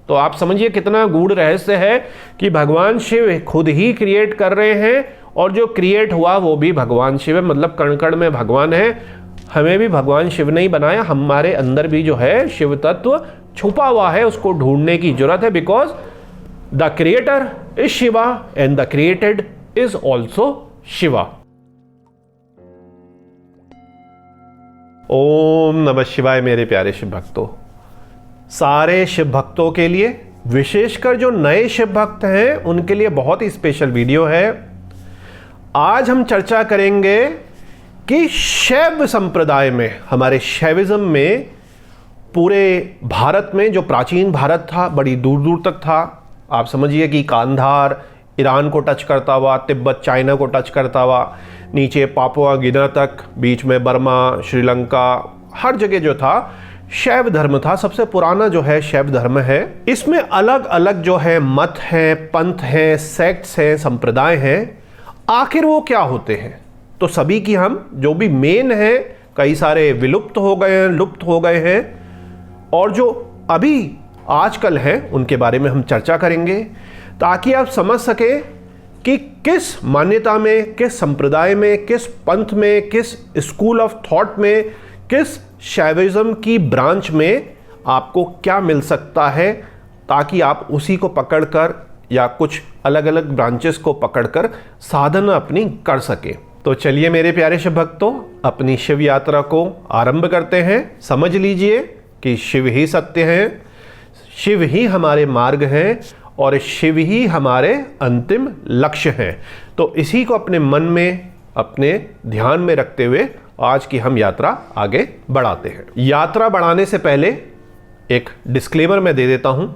तो आप समझिए कितना गूढ़ रहस्य है कि भगवान शिव खुद ही क्रिएट कर रहे हैं और जो क्रिएट हुआ वो भी भगवान शिव है, मतलब कण कण में भगवान है। हमें भी भगवान शिव ने ही बनाया, हमारे अंदर भी जो है शिव तत्व छुपा हुआ है, उसको ढूंढने की जरूरत है। Because the creator is Shiva and the created is also Shiva. ओम नमः शिवाय। मेरे प्यारे शिव भक्तों, सारे शिव भक्तों के लिए, विशेषकर जो नए शिव भक्त हैं उनके लिए बहुत ही स्पेशल वीडियो है। आज हम चर्चा करेंगे कि शैव संप्रदाय में, हमारे शैविज्म में, पूरे भारत में, जो प्राचीन भारत था, बड़ी दूर दूर तक था। आप समझिए कि कांधार ईरान को टच करता हुआ, तिब्बत चाइना को टच करता हुआ, नीचे पापुआ गिना तक, बीच में बर्मा, श्रीलंका, हर जगह जो था शैव धर्म था। सबसे पुराना जो है शैव धर्म है। इसमें अलग अलग जो है मत हैं, पंथ हैं, सेक्ट्स हैं, संप्रदाय हैं। आखिर वो क्या होते हैं? तो सभी की हम जो भी मेन है, कई सारे विलुप्त हो गए हैं, लुप्त हो गए हैं, और जो अभी आजकल हैं उनके बारे में हम चर्चा करेंगे, ताकि आप समझ सके कि किस मान्यता में, किस संप्रदाय में, किस पंथ में, किस स्कूल ऑफ थॉट में, किस शैविज्म की ब्रांच में आपको क्या मिल सकता है, ताकि आप उसी को पकड़कर या कुछ अलग अलग ब्रांचेस को पकड़कर साधना अपनी कर सके। तो चलिए मेरे प्यारे शिव भक्तों, अपनी शिव यात्रा को आरंभ करते हैं। समझ लीजिए कि शिव ही सत्य हैं, शिव ही हमारे मार्ग हैं और शिव ही हमारे अंतिम लक्ष्य हैं। तो इसी को अपने मन में, अपने ध्यान में रखते हुए आज की हम यात्रा आगे बढ़ाते हैं। यात्रा बढ़ाने से पहले एक डिस्क्लेमर मैं दे देता हूं।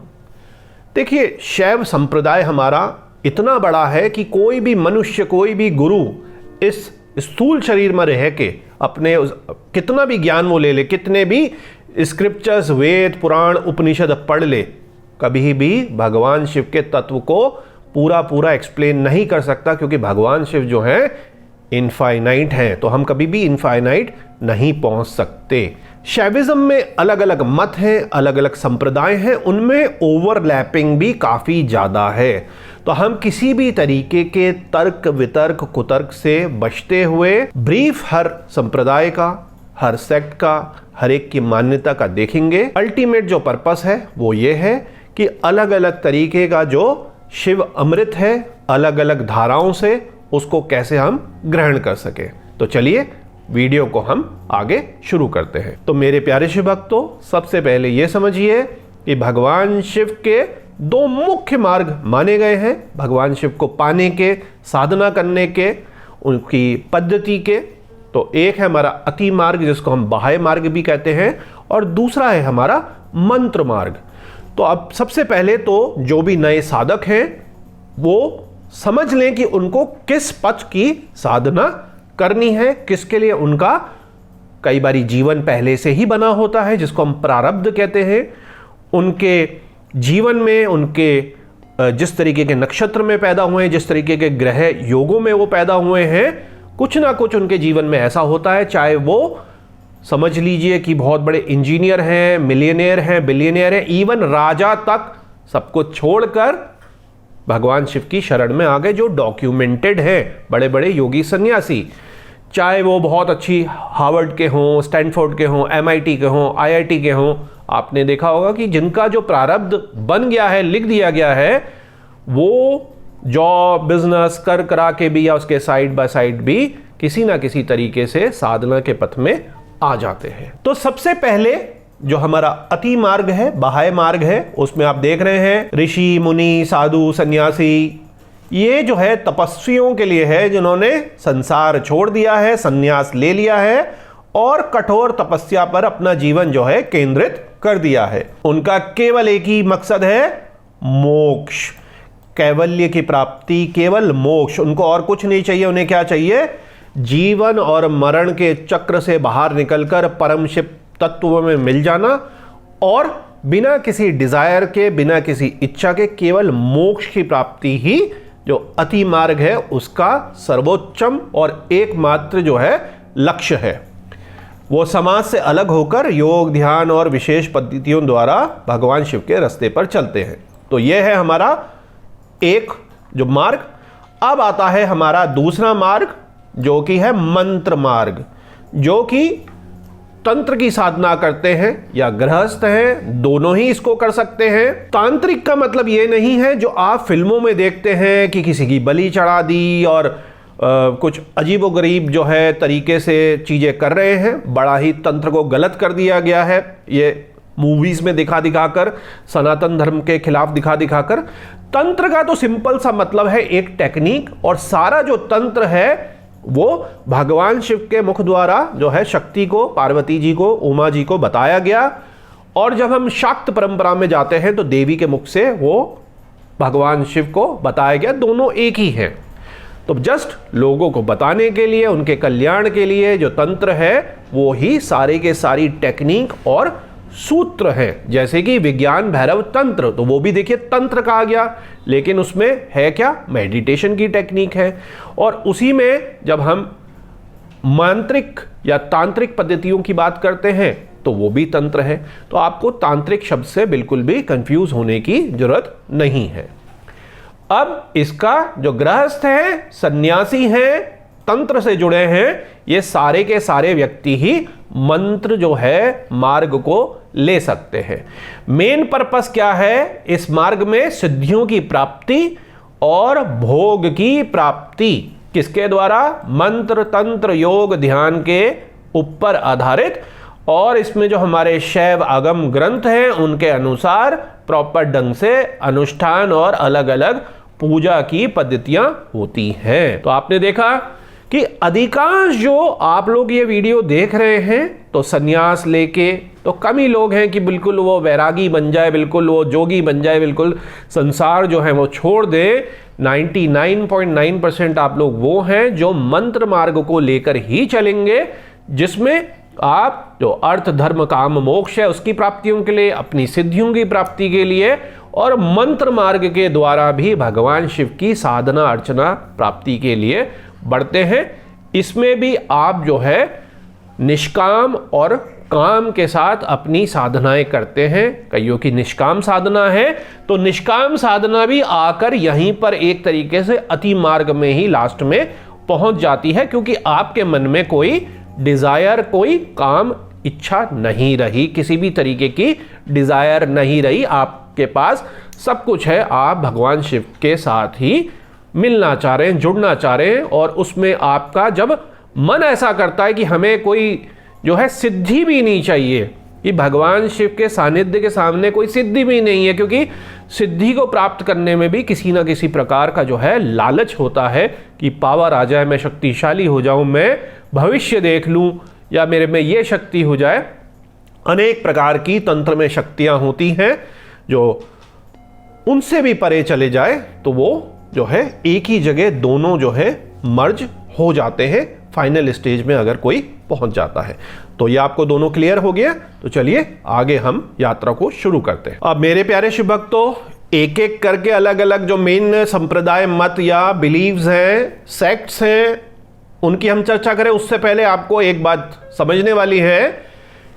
देखिए, शैव संप्रदाय हमारा इतना बड़ा है कि कोई भी मनुष्य, कोई भी गुरु इस स्थूल शरीर में रह के अपने कितना भी ज्ञान वो ले ले, कितने भी स्क्रिप्चर्स, वेद, पुराण, उपनिषद पढ़ ले, कभी भी भगवान शिव के तत्व को पूरा पूरा एक्सप्लेन नहीं कर सकता, क्योंकि भगवान शिव जो हैं इनफाइनाइट हैं। तो हम कभी भी इनफाइनाइट नहीं पहुंच सकते। शैविज्म में अलग अलग मत हैं, अलग अलग संप्रदाय हैं, उनमें ओवरलैपिंग भी काफ़ी ज़्यादा है। तो हम किसी भी तरीके के तर्क वितर्क कुतर्क से बचते हुए ब्रीफ हर संप्रदाय का, हर सेक्ट का, हर एक की मान्यता का देखेंगे। अल्टीमेट जो पर्पस है वो ये है कि अलग अलग तरीके का जो शिव अमृत है, अलग अलग धाराओं से उसको कैसे हम ग्रहण कर सके। तो चलिए वीडियो को हम आगे शुरू करते हैं। तो मेरे प्यारे शिव भक्तों, सबसे पहले ये समझिए कि भगवान शिव के दो मुख्य मार्ग माने गए हैं भगवान शिव को पाने के, साधना करने के, उनकी पद्धति के। तो एक है हमारा अति मार्ग, जिसको हम बाह्य मार्ग भी कहते हैं, और दूसरा है हमारा मंत्र मार्ग। तो अब सबसे पहले तो जो भी नए साधक हैं वो समझ लें कि उनको किस पथ की साधना करनी है, किसके लिए उनका कई बारी जीवन पहले से ही बना होता है, जिसको हम प्रारब्ध कहते हैं। उनके जीवन में, उनके जिस तरीके के नक्षत्र में पैदा हुए हैं, जिस तरीके के ग्रह योगों में वो पैदा हुए हैं, कुछ ना कुछ उनके जीवन में ऐसा होता है। चाहे वो समझ लीजिए कि बहुत बड़े इंजीनियर हैं, मिलियनियर हैं, बिलियनियर हैं, इवन राजा तक सब कुछ छोड़कर भगवान शिव की शरण में आ गए, जो डॉक्यूमेंटेड हैं, बड़े बड़े योगी सन्यासी। चाहे वो बहुत अच्छी हार्वर्ड के हों, स्टैनफोर्ड के हों, MIT के हों, IIT के हों, आपने देखा होगा कि जिनका जो प्रारब्ध बन गया है, लिख दिया गया है, वो जॉब बिजनेस कर करा के भी या उसके साइड बाय साइड भी किसी ना किसी तरीके से साधना के पथ में आ जाते हैं। तो सबसे पहले जो हमारा अति मार्ग है, बाह्य मार्ग है, उसमें आप देख रहे हैं ऋषि, मुनि, साधु, सन्यासी, ये जो है तपस्वियों के लिए है, जिन्होंने संसार छोड़ दिया है, सन्यास ले लिया है और कठोर तपस्या पर अपना जीवन जो है केंद्रित कर दिया है। उनका केवल एक ही मकसद है, मोक्ष, कैवल्य की प्राप्ति, केवल मोक्ष। उनको और कुछ नहीं चाहिए। उन्हें क्या चाहिए? जीवन और मरण के चक्र से बाहर निकलकर परम शिव तत्व में मिल जाना, और बिना किसी डिजायर के, बिना किसी इच्छा के केवल मोक्ष की प्राप्ति ही जो अति मार्ग है उसका सर्वोच्चम और एकमात्र जो है लक्ष्य है। वो समाज से अलग होकर योग, ध्यान और विशेष पद्धतियों द्वारा भगवान शिव के रास्ते पर चलते हैं। तो ये है हमारा एक जो मार्ग। अब आता है हमारा दूसरा मार्ग, जो कि है मंत्र मार्ग, जो कि तंत्र की साधना करते हैं या गृहस्थ हैं, दोनों ही इसको कर सकते हैं। तांत्रिक का मतलब ये नहीं है जो आप फिल्मों में देखते हैं कि किसी की बलि चढ़ा दी और कुछ अजीबोगरीब जो है तरीके से चीज़ें कर रहे हैं। बड़ा ही तंत्र को गलत कर दिया गया है, ये मूवीज़ में दिखा दिखाकर, सनातन धर्म के खिलाफ दिखा दिखाकर। तंत्र का तो सिंपल सा मतलब है एक टेक्निक, और सारा जो तंत्र है वो भगवान शिव के मुख द्वारा जो है शक्ति को, पार्वती जी को, उमा जी को बताया गया। और जब हम शाक्त परंपरा में जाते हैं तो देवी के मुख से वो भगवान शिव को बताया गया। दोनों एक ही हैं। तो जस्ट लोगों को बताने के लिए, उनके कल्याण के लिए जो तंत्र है वो ही सारे के सारी टेक्निक और सूत्र हैं। जैसे कि विज्ञान भैरव तंत्र, तो वो भी देखिए तंत्र कहा गया, लेकिन उसमें है क्या, मेडिटेशन की टेक्निक है। और उसी में जब हम मांत्रिक या तांत्रिक पद्धतियों की बात करते हैं तो वो भी तंत्र है। तो आपको तांत्रिक शब्द से बिल्कुल भी कंफ्यूज होने की जरूरत नहीं है। अब इसका जो गृहस्थ है, सन्यासी हैं, तंत्र से जुड़े हैं, ये सारे के सारे व्यक्ति ही मंत्र जो है मार्ग को ले सकते हैं। मेन पर्पस क्या है इस मार्ग में? सिद्धियों की प्राप्ति और भोग की प्राप्ति। किसके द्वारा? मंत्र, तंत्र, योग, ध्यान के ऊपर आधारित। और इसमें जो हमारे शैव आगम ग्रंथ हैं उनके अनुसार प्रॉपर ढंग से अनुष्ठान और अलग अलग पूजा की पद्धतियां होती हैं। तो आपने देखा कि अधिकांश जो आप लोग ये वीडियो देख रहे हैं तो सन्यास लेके, तो कम ही लोग हैं कि बिल्कुल वो वैरागी बन जाए, बिल्कुल वो जोगी बन जाए, बिल्कुल संसार जो है वो छोड़ दे। 99.9% आप लोग वो हैं जो मंत्र मार्ग को लेकर ही चलेंगे, जिसमें आप जो अर्थ, धर्म, काम, मोक्ष है उसकी प्राप्तियों के लिए, अपनी सिद्धियों की प्राप्ति के लिए, और मंत्र मार्ग के द्वारा भी भगवान शिव की साधना अर्चना प्राप्ति के लिए बढ़ते हैं। इसमें भी आप जो है निष्काम और काम के साथ अपनी साधनाएं करते हैं। कईयों की निष्काम साधना है, तो निष्काम साधना भी आकर यहीं पर एक तरीके से अति मार्ग में ही लास्ट में पहुंच जाती है, क्योंकि आपके मन में कोई डिजायर, कोई काम इच्छा नहीं रही, किसी भी तरीके की डिजायर नहीं रही। आपके पास सब कुछ है, आप भगवान शिव के साथ ही मिलना चाह रहे हैं, जुड़ना चाह रहे हैं। और उसमें आपका जब मन ऐसा करता है कि हमें कोई जो है सिद्धि भी नहीं चाहिए, कि भगवान शिव के सानिध्य के सामने कोई सिद्धि भी नहीं है, क्योंकि सिद्धि को प्राप्त करने में भी किसी ना किसी प्रकार का जो है लालच होता है कि पावर आ जाए, मैं शक्तिशाली हो जाऊं, मैं भविष्य देख लूं, या मेरे में ये शक्ति हो जाए। अनेक प्रकार की तंत्र में शक्तियां होती हैं, जो उनसे भी परे चले जाए तो वो जो है एक ही जगह दोनों जो है मर्ज हो जाते हैं फाइनल स्टेज में अगर कोई पहुंच जाता है। तो ये आपको दोनों क्लियर हो गया। तो चलिए आगे हम यात्रा को शुरू करते हैं। अब मेरे प्यारे शिव भक्तों, एक एक करके अलग अलग जो मेन संप्रदाय, मत या बिलीव्स हैं, सेक्ट्स हैं, उनकी हम चर्चा करें उससे पहले आपको एक बात समझने वाली है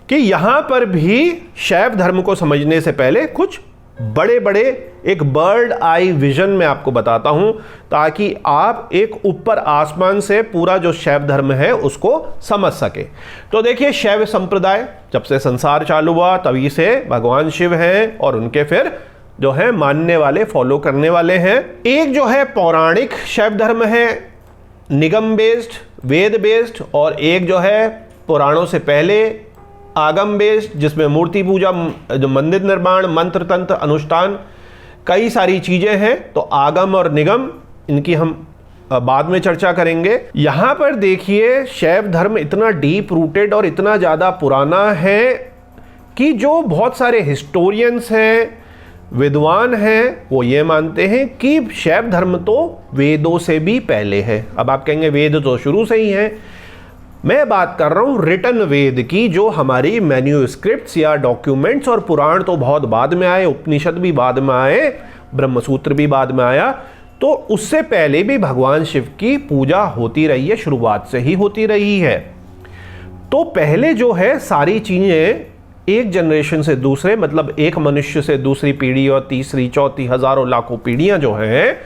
कि यहां पर भी शैव धर्म को समझने से पहले कुछ बड़े बड़े एक बर्ड आई विजन में आपको बताता हूं, ताकि आप एक ऊपर आसमान से पूरा जो शैव धर्म है उसको समझ सके। तो देखिए, शैव संप्रदाय जब से संसार चालू हुआ तभी से भगवान शिव हैं और उनके फिर जो है मानने वाले, फॉलो करने वाले हैं। एक जो है पौराणिक शैव धर्म है, निगम बेस्ड, वेद बेस्ड, और एक जो है पुराणों से पहले आगम बेस्ड, जिसमें मूर्ति पूजा, जो मंदिर निर्माण, मंत्र तंत्र, अनुष्ठान, कई सारी चीजें हैं। तो आगम और निगम, इनकी हम बाद में चर्चा करेंगे। यहां पर देखिए, शैव धर्म इतना डीप रूटेड और इतना ज्यादा पुराना है कि जो बहुत सारे हिस्टोरियंस हैं, विद्वान हैं, वो ये मानते हैं कि शैव धर्म तो वेदों से भी पहले है। अब आप कहेंगे वेद तो शुरू से ही है, मैं बात कर रहा हूं रिटन वेद की, जो हमारी मैन्यूस्क्रिप्ट्स या डॉक्यूमेंट्स, और पुराण तो बहुत बाद में आए, उपनिषद भी बाद में आए, ब्रह्मसूत्र भी बाद में आया। तो उससे पहले भी भगवान शिव की पूजा होती रही है, शुरुआत से ही होती रही है। तो पहले जो है सारी चीज़ें एक जनरेशन से दूसरे, मतलब एक मनुष्य से दूसरी पीढ़ी और तीसरी चौथी हजारों लाखों पीढ़ियां जो हैं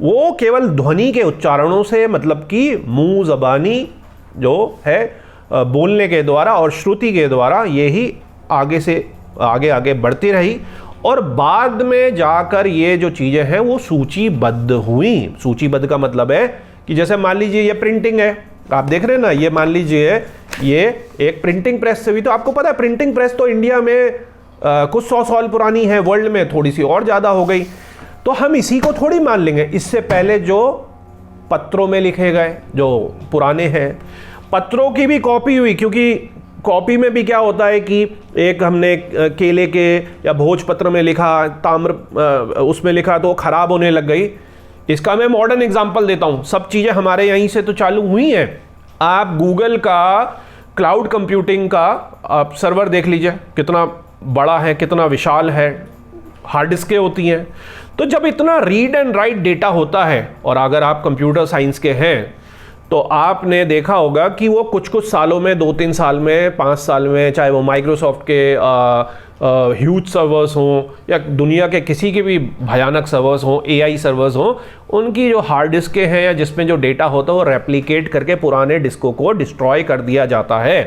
वो केवल ध्वनि के उच्चारणों से, मतलब कि मुंह ज़बानी जो है बोलने के द्वारा और श्रुति के द्वारा ये ही आगे से आगे आगे बढ़ती रही। और बाद में जाकर ये जो चीज़ें हैं वो सूचीबद्ध हुई। सूचीबद्ध का मतलब है कि जैसे मान लीजिए ये प्रिंटिंग है, आप देख रहे हैं ना, ये मान लीजिए ये एक प्रिंटिंग प्रेस से भी, तो आपको पता है प्रिंटिंग प्रेस तो इंडिया में कुछ 100 साल पुरानी है, वर्ल्ड में थोड़ी सी और ज़्यादा हो गई। तो हम इसी को थोड़ी मान लेंगे। इससे पहले जो पत्रों में लिखे गए जो पुराने हैं, पत्रों की भी कॉपी हुई, क्योंकि कॉपी में भी क्या होता है कि एक हमने केले के या भोजपत्र में लिखा, ताम्र उसमें लिखा तो खराब होने लग गई। इसका मैं मॉडर्न एग्जांपल देता हूं। सब चीज़ें हमारे यहीं से तो चालू हुई हैं। आप गूगल का क्लाउड कंप्यूटिंग का आप सर्वर देख लीजिए, कितना बड़ा है, कितना विशाल है, हार्ड डिस्कें होती हैं। तो जब इतना रीड एंड राइट डेटा होता है, और अगर आप कंप्यूटर साइंस के हैं तो आपने देखा होगा कि वो कुछ कुछ सालों में, 2-3 साल में, 5 साल में, चाहे वो माइक्रोसॉफ्ट के ह्यूज सर्वर्स हों या दुनिया के किसी के भी भयानक सर्वर्स हों, एआई सर्वर्स हों, उनकी जो हार्ड डिस्कें हैं या जिसमें जो डेटा होता है वो रेप्लिकेट करके पुराने डिस्कों को डिस्ट्रॉय कर दिया जाता है।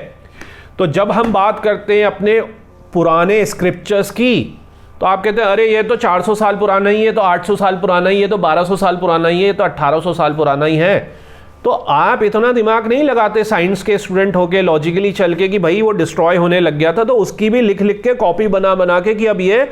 तो जब हम बात करते हैं अपने पुराने स्क्रिप्चर्स की, तो आप कहते हैं अरे ये तो 400 साल पुराना ही है, तो 800 साल पुराना ही है, तो 1200 साल पुराना ही है, तो 1800 साल पुराना ही है। तो आप इतना दिमाग नहीं लगाते साइंस के स्टूडेंट होके, लॉजिकली चल के कि भाई वो डिस्ट्रॉय होने लग गया था तो उसकी भी लिख लिख के कॉपी बना बना के कि अब ये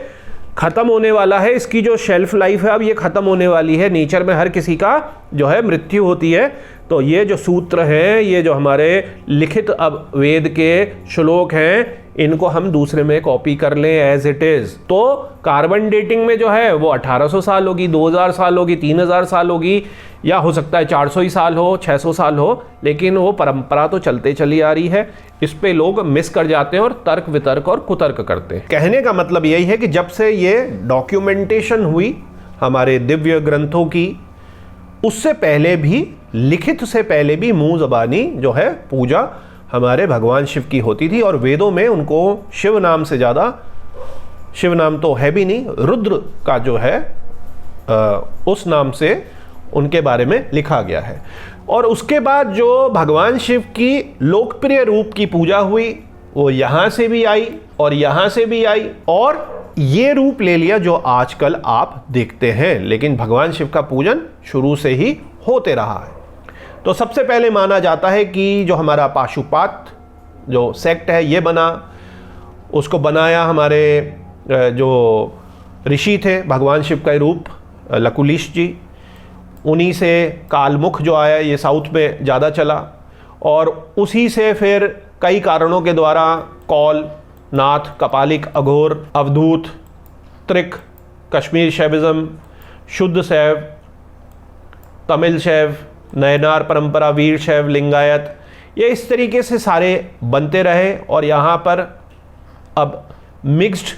ख़त्म होने वाला है, इसकी जो शेल्फ लाइफ है अब ये ख़त्म होने वाली है। नेचर में हर किसी का जो है मृत्यु होती है। तो ये जो सूत्र हैं, ये जो हमारे लिखित अब वेद के श्लोक हैं, इनको हम दूसरे में कॉपी कर लें एज इट इज़। तो कार्बन डेटिंग में जो है वो 1800 साल होगी, 2000 साल होगी, 3000 साल होगी, या हो सकता है 400 ही साल हो, 600 साल हो, लेकिन वो परंपरा तो चलते चली आ रही है। इस पे लोग मिस कर जाते हैं और तर्क वितर्क और कुतर्क करते हैं। कहने का मतलब यही है कि जब से ये डॉक्यूमेंटेशन हुई हमारे दिव्य ग्रंथों की, उससे पहले भी, लिखित से पहले भी मुंह ज़बानी जो है पूजा हमारे भगवान शिव की होती थी। और वेदों में उनको शिव नाम से ज़्यादा, शिव नाम तो है भी नहीं, रुद्र का जो है उस नाम से उनके बारे में लिखा गया है। और उसके बाद जो भगवान शिव की लोकप्रिय रूप की पूजा हुई वो यहाँ से भी आई और यहाँ से भी आई और ये रूप ले लिया जो आजकल आप देखते हैं। लेकिन भगवान शिव का पूजन शुरू से ही होते रहा है। तो सबसे पहले माना जाता है कि जो हमारा पाशुपात जो सेक्ट है ये बना, उसको बनाया हमारे जो ऋषि थे भगवान शिव का रूप लकुलिश जी, उन्हीं से कालमुख जो आया ये साउथ में ज़्यादा चला और उसी से फिर कई कारणों के द्वारा कौल, नाथ, कपालिक, अघोर, अवधूत, त्रिक, कश्मीर शैविज़म, शुद्ध शैव, तमिल शैव, नयनार परंपरा, वीर शैव, लिंगायत, ये इस तरीके से सारे बनते रहे। और यहाँ पर अब मिक्स्ड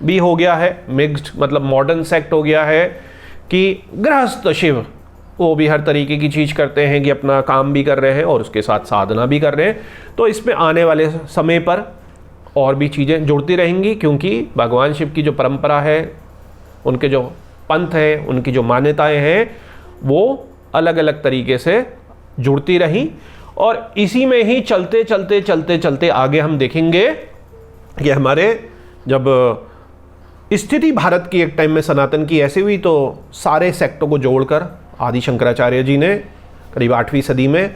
भी हो गया है। मिक्स्ड मतलब मॉडर्न सेक्ट हो गया है कि गृहस्थ शिव वो भी हर तरीके की चीज़ करते हैं कि अपना काम भी कर रहे हैं और उसके साथ साधना भी कर रहे हैं। तो इसमें आने वाले समय पर और भी चीज़ें जुड़ती रहेंगी, क्योंकि भगवान शिव की जो परंपरा है, उनके जो पंथ हैं, उनकी जो मान्यताएं हैं, वो अलग अलग तरीके से जुड़ती रहीं। और इसी में ही चलते चलते चलते चलते आगे हम देखेंगे कि हमारे जब स्थिति भारत की एक टाइम में सनातन की ऐसी हुई तो सारे सेक्टों को जोड़कर आदि शंकराचार्य जी ने करीब 8वीं सदी में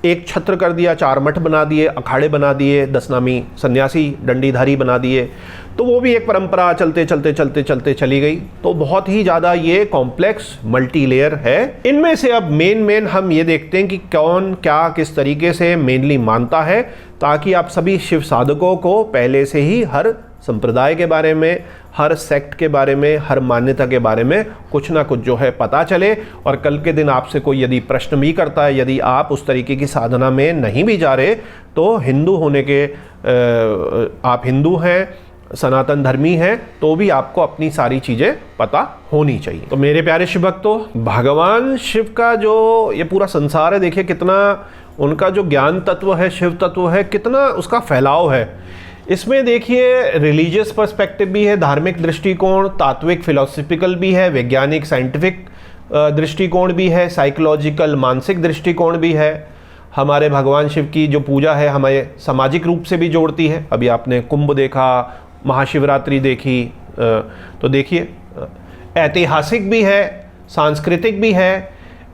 एक छत्र कर दिया, 4 मठ बना दिए, अखाड़े बना दिए, 10 नामी सन्यासी दंडीधारी बना दिए। तो वो भी एक परंपरा चलते चलते चलते चलते चली गई। तो बहुत ही ज़्यादा ये कॉम्प्लेक्स मल्टी लेयर है। इनमें से अब मेन हम ये देखते हैं कि कौन क्या किस तरीके से मेनली मानता है, ताकि आप सभी शिव साधकों को पहले से ही हर संप्रदाय के बारे में, हर सेक्ट के बारे में, हर मान्यता के बारे में कुछ ना कुछ जो है पता चले। और कल के दिन आपसे कोई यदि प्रश्न भी करता है, यदि आप उस तरीके की साधना में नहीं भी जा रहे, तो हिंदू होने के आप हिंदू हैं, सनातन धर्मी हैं, तो भी आपको अपनी सारी चीज़ें पता होनी चाहिए। तो मेरे प्यारे शिव भक्तों, भगवान शिव का जो ये पूरा संसार है, देखिए कितना उनका जो ज्ञान तत्व है, शिव तत्व है, कितना उसका फैलाव है। इसमें देखिए रिलीजियस पर्सपेक्टिव भी है, धार्मिक दृष्टिकोण, तात्विक फिलोसफिकल भी है, वैज्ञानिक साइंटिफिक दृष्टिकोण भी है, साइकोलॉजिकल मानसिक दृष्टिकोण भी है। हमारे भगवान शिव की जो पूजा है हमें सामाजिक रूप से भी जोड़ती है। अभी आपने कुंभ देखा, महाशिवरात्रि देखी, तो देखिए ऐतिहासिक भी है, सांस्कृतिक भी है,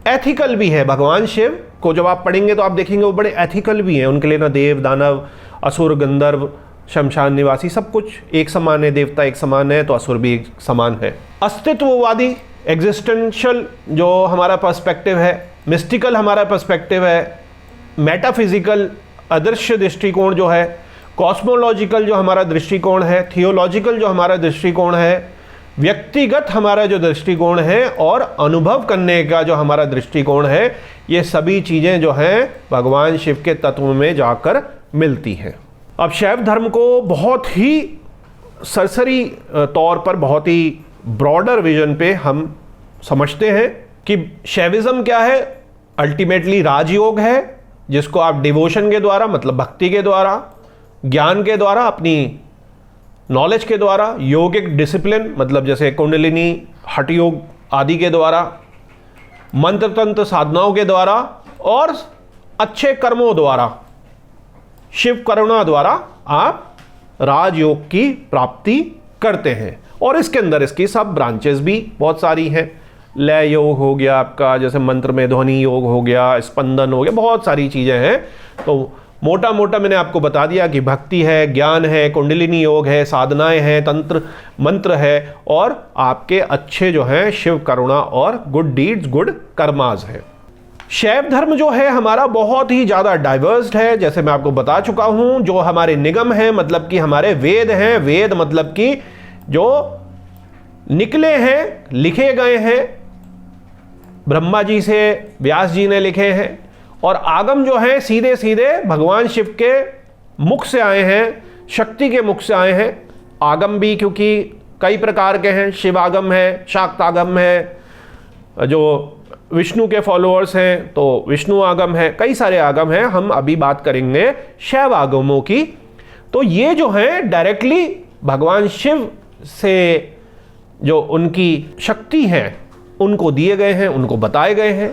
एथिकल भी है। भगवान शिव को जब आप पढ़ेंगे तो आप देखेंगे वो बड़े एथिकल भी हैं। उनके लिए ना देव, दानव, असुर, गंधर्व, शमशान निवासी सब कुछ एक समान है। देवता एक समान है तो असुर भी एक समान है। अस्तित्ववादी एग्जिस्टेंशियल जो हमारा पर्सपेक्टिव है, मिस्टिकल हमारा पर्सपेक्टिव है, मेटाफिजिकल अदृश्य दृष्टिकोण जो है, कॉस्मोलॉजिकल जो हमारा दृष्टिकोण है, थियोलॉजिकल जो हमारा दृष्टिकोण है, व्यक्तिगत हमारा जो दृष्टिकोण है और अनुभव करने का जो हमारा दृष्टिकोण है, ये सभी चीज़ें जो हैं भगवान शिव के तत्व में जाकर मिलती हैं। अब शैव धर्म को बहुत ही सरसरी तौर पर, बहुत ही ब्रॉडर विजन पे हम समझते हैं कि शैविज्म क्या है। अल्टीमेटली राजयोग है, जिसको आप डिवोशन के द्वारा, मतलब भक्ति के द्वारा, ज्ञान के द्वारा, अपनी नॉलेज के द्वारा, योगिक डिसिप्लिन मतलब जैसे कुंडलिनी, हठ योग आदि के द्वारा, मंत्र तंत्र साधनाओं के द्वारा और अच्छे कर्मों द्वारा, शिव करुणा द्वारा आप राजयोग की प्राप्ति करते हैं। और इसके अंदर इसकी सब ब्रांचेस भी बहुत सारी हैं। लय योग हो गया आपका, जैसे मंत्र में ध्वनि योग हो गया, स्पंदन हो गया, बहुत सारी चीज़ें हैं। तो मोटा मोटा मैंने आपको बता दिया कि भक्ति है, ज्ञान है, कुंडलिनी योग है, साधनाएं हैं, तंत्र मंत्र है और आपके अच्छे जो हैं शिव करुणा और गुड डीड्स, गुड कर्मास है। शैव धर्म जो है हमारा बहुत ही ज़्यादा डाइवर्स्ड है, जैसे मैं आपको बता चुका हूँ। जो हमारे निगम हैं मतलब कि हमारे वेद हैं, वेद मतलब कि जो निकले हैं, लिखे गए हैं, ब्रह्मा जी से व्यास जी ने लिखे हैं। और आगम जो है सीधे सीधे भगवान शिव के मुख से आए हैं, शक्ति के मुख से आए हैं। आगम भी क्योंकि कई प्रकार के हैं, शिव आगम है, शाक्त आगम है, जो विष्णु के फॉलोअर्स हैं तो विष्णु आगम है, कई सारे आगम हैं। हम अभी बात करेंगे शैव आगमों की। तो ये जो हैं डायरेक्टली भगवान शिव से जो उनकी शक्ति है उनको दिए गए हैं, उनको बताए गए हैं।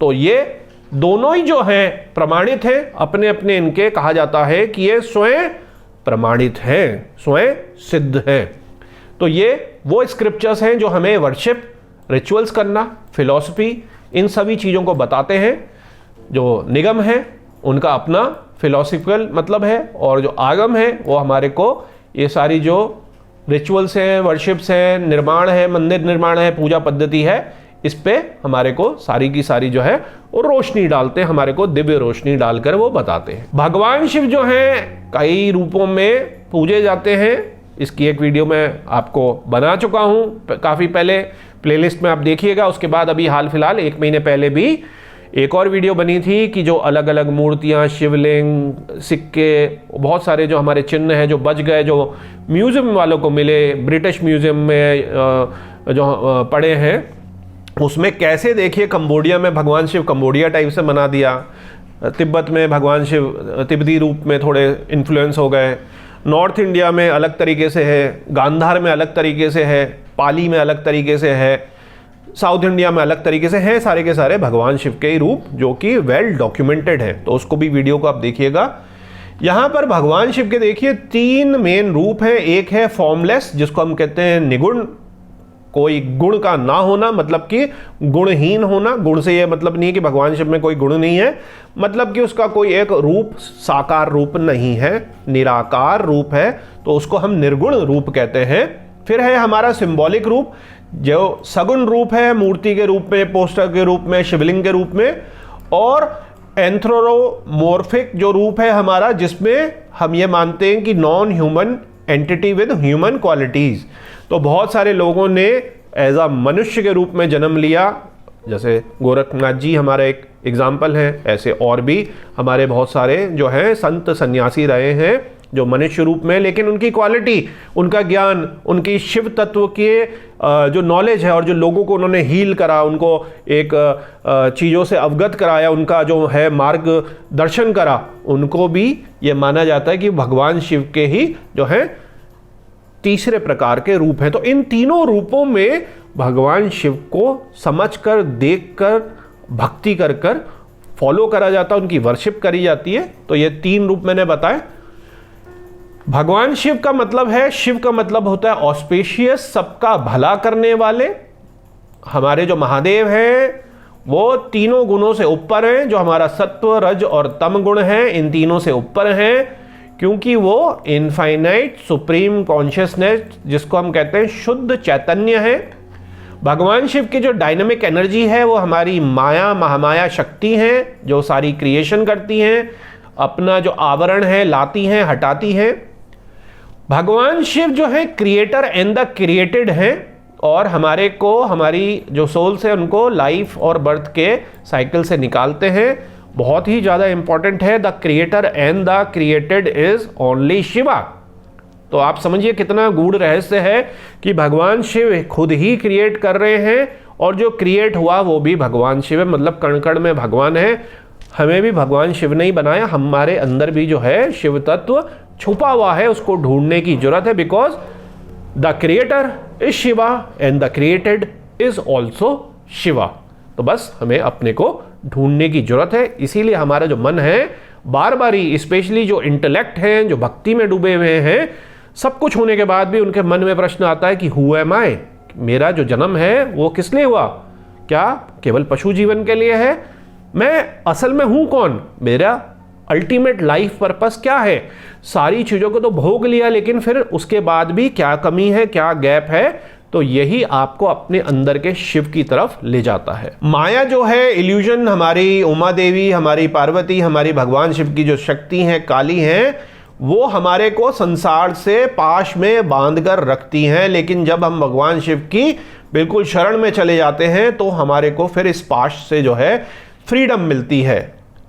तो ये दोनों ही जो हैं प्रमाणित हैं, अपने अपने इनके कहा जाता है कि ये स्वयं प्रमाणित हैं, स्वयं सिद्ध हैं। तो ये वो स्क्रिप्चर्स हैं जो हमें वर्शिप, रिचुअल्स करना, फिलॉसफी, इन सभी चीज़ों को बताते हैं। जो निगम है उनका अपना फिलॉसफिकल मतलब है और जो आगम है वो हमारे को ये सारी जो रिचुअल्स हैं, वर्शिप्स हैं, निर्माण है, मंदिर निर्माण है, पूजा पद्धति है, इस पे हमारे को सारी की सारी जो है वो रोशनी डालते हैं, हमारे को दिव्य रोशनी डालकर वो बताते हैं। भगवान शिव जो हैं कई रूपों में पूजे जाते हैं। इसकी एक वीडियो मैं आपको बना चुका हूँ काफ़ी पहले, प्लेलिस्ट में आप देखिएगा। उसके बाद अभी हाल फिलहाल 1 महीने पहले भी एक और वीडियो बनी थी कि जो अलग अलग मूर्तियाँ, शिवलिंग, सिक्के, बहुत सारे जो हमारे चिन्ह हैं जो बच गए, जो म्यूज़ियम वालों को मिले, ब्रिटिश म्यूज़ियम में जो पड़े हैं, उसमें कैसे देखिए कंबोडिया में भगवान शिव कंबोडिया टाइप से बना दिया, तिब्बत में भगवान शिव तिब्बती रूप में थोड़े इन्फ्लुएंस हो गए, नॉर्थ इंडिया में अलग तरीके से है, गांधार में अलग तरीके से है, पाली में अलग तरीके से है, साउथ इंडिया में अलग तरीके से हैं। सारे के सारे भगवान शिव के ही रूप जो कि वेल डॉक्यूमेंटेड है। तो उसको भी वीडियो को आप देखिएगा। यहाँ पर भगवान शिव के देखिए 3 मेन रूप हैं। एक है फॉर्मलेस, जिसको हम कहते हैं निगुण, कोई गुण का ना होना, मतलब कि गुणहीन होना। गुण से ये मतलब नहीं है कि भगवान शिव में कोई गुण नहीं है, मतलब कि उसका कोई एक रूप, साकार रूप नहीं है, निराकार रूप है, तो उसको हम निर्गुण रूप कहते हैं। फिर है हमारा सिंबॉलिक रूप, जो सगुण रूप है, मूर्ति के रूप में, पोस्टर के रूप में, शिवलिंग के रूप में। और एंथ्रोमॉर्फिक जो रूप है हमारा, जिसमें हम ये मानते हैं कि non human entity with human qualities. तो बहुत सारे लोगों ने एज अ मनुष्य के रूप में जन्म लिया, जैसे गोरखनाथ जी हमारा एक एग्जाम्पल है। ऐसे और भी हमारे बहुत सारे जो हैं संत सन्यासी रहे हैं जो मनुष्य रूप में, लेकिन उनकी क्वालिटी, उनका ज्ञान, उनकी शिव तत्व के जो नॉलेज है और जो लोगों को उन्होंने हील करा, उनको एक चीज़ों से अवगत कराया, उनका जो है मार्गदर्शन करा, उनको भी ये माना जाता है कि भगवान शिव के ही जो है तीसरे प्रकार के रूप हैं। तो इन तीनों रूपों में भगवान शिव को समझकर, देखकर, भक्ति कर कर फॉलो करा जाता है, उनकी वर्शिप करी जाती है। तो ये तीन रूप मैंने बताए। भगवान शिव का मतलब है, शिव का मतलब होता है ऑस्पेशियस, सबका भला करने वाले। हमारे जो महादेव हैं वो तीनों गुणों से ऊपर हैं। जो हमारा सत्व, रज और तम गुण है, इन तीनों से ऊपर हैं, क्योंकि वो इनफाइनाइट सुप्रीम कॉन्शियसनेस, जिसको हम कहते हैं शुद्ध चैतन्य है। भगवान शिव की जो डायनामिक एनर्जी है वो हमारी माया, महामाया शक्ति है, जो सारी क्रिएशन करती हैं, अपना जो आवरण है लाती हैं, हटाती हैं। भगवान शिव जो है क्रिएटर एंड द क्रिएटेड हैं, और हमारे को, हमारी जो सोल्स है उनको लाइफ और बर्थ के साइकिल से निकालते हैं। बहुत ही ज़्यादा इंपॉर्टेंट है, the creator and the created is only Shiva. तो आप समझिए कितना गूढ़ रहस्य है कि भगवान शिव खुद ही क्रिएट कर रहे हैं, और जो क्रिएट हुआ वो भी भगवान शिव है, मतलब कण कण में भगवान है। हमें भी भगवान शिव ने ही बनाया, हमारे अंदर भी जो है शिव तत्व छुपा हुआ है, उसको ढूंढने की जरूरत है। Because the creator is Shiva and the created is also Shiva. तो बस हमें अपने को ढूंढने की जरूरत है। इसीलिए हमारा जो मन है बार बार ही, स्पेशली जो इंटेलेक्ट हैं, जो भक्ति में डूबे हुए हैं, सब कुछ होने के बाद भी उनके मन में प्रश्न आता है कि हु एम आई, मेरा जो जन्म है वो किस लिए हुआ? क्या केवल पशु जीवन के लिए है? मैं असल में हूं कौन? मेरा अल्टीमेट लाइफ पर्पस क्या है? सारी चीजों को तो भोग लिया, लेकिन फिर उसके बाद भी क्या कमी है, क्या गैप है? तो यही आपको अपने अंदर के शिव की तरफ ले जाता है। माया जो है, इल्यूजन, हमारी उमा देवी, हमारी पार्वती, हमारी भगवान शिव की जो शक्ति हैं, काली हैं, वो हमारे को संसार से पाश में बांध कर रखती हैं। लेकिन जब हम भगवान शिव की बिल्कुल शरण में चले जाते हैं तो हमारे को फिर इस पाश से जो है फ्रीडम मिलती है।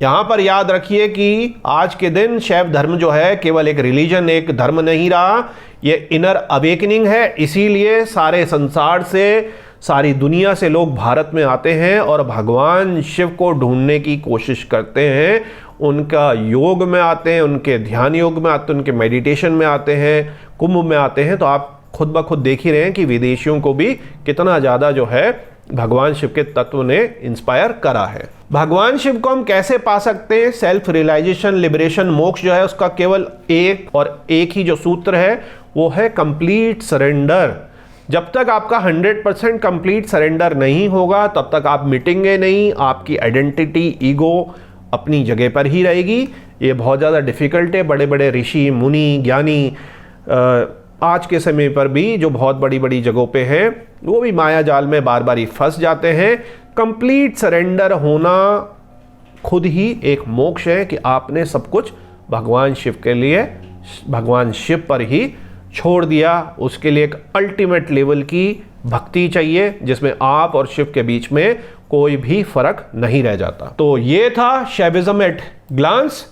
यहाँ पर याद रखिए कि आज के दिन शैव धर्म जो है केवल एक रिलीजन, एक धर्म नहीं रहा, ये इनर अवेकनिंग है। इसीलिए सारे संसार से, सारी दुनिया से लोग भारत में आते हैं और भगवान शिव को ढूंढने की कोशिश करते हैं। उनका योग में आते हैं, उनके ध्यान योग में आते हैं, उनके मेडिटेशन में आते हैं, कुंभ में आते हैं। तो आप खुद ब खुद देख ही रहे हैं कि विदेशियों को भी कितना ज़्यादा जो है भगवान शिव के तत्व ने इंस्पायर करा है। भगवान शिव को हम कैसे पा सकते हैं? सेल्फ रियलाइजेशन, लिबरेशन, मोक्ष जो है उसका केवल एक ही जो सूत्र है वो है कंप्लीट सरेंडर। जब तक आपका 100% कंप्लीट सरेंडर नहीं होगा तब तक आप मिटेंगे नहीं। आपकी आइडेंटिटी, ईगो अपनी जगह पर ही रहेगी। ये बहुत ज़्यादा डिफ़िकल्ट है। बड़े बड़े ऋषि, मुनि, ज्ञानी आज के समय पर भी जो बहुत बड़ी बड़ी जगहों पे हैं वो भी माया जाल में बार बार ही फंस जाते हैं। कंप्लीट सरेंडर होना खुद ही एक मोक्ष है कि आपने सब कुछ भगवान शिव के लिए, भगवान शिव पर ही छोड़ दिया। उसके लिए एक अल्टीमेट लेवल की भक्ति चाहिए जिसमें आप और शिव के बीच में कोई भी फर्क नहीं रह जाता। तो ये था शैविज्म एट ग्लांस।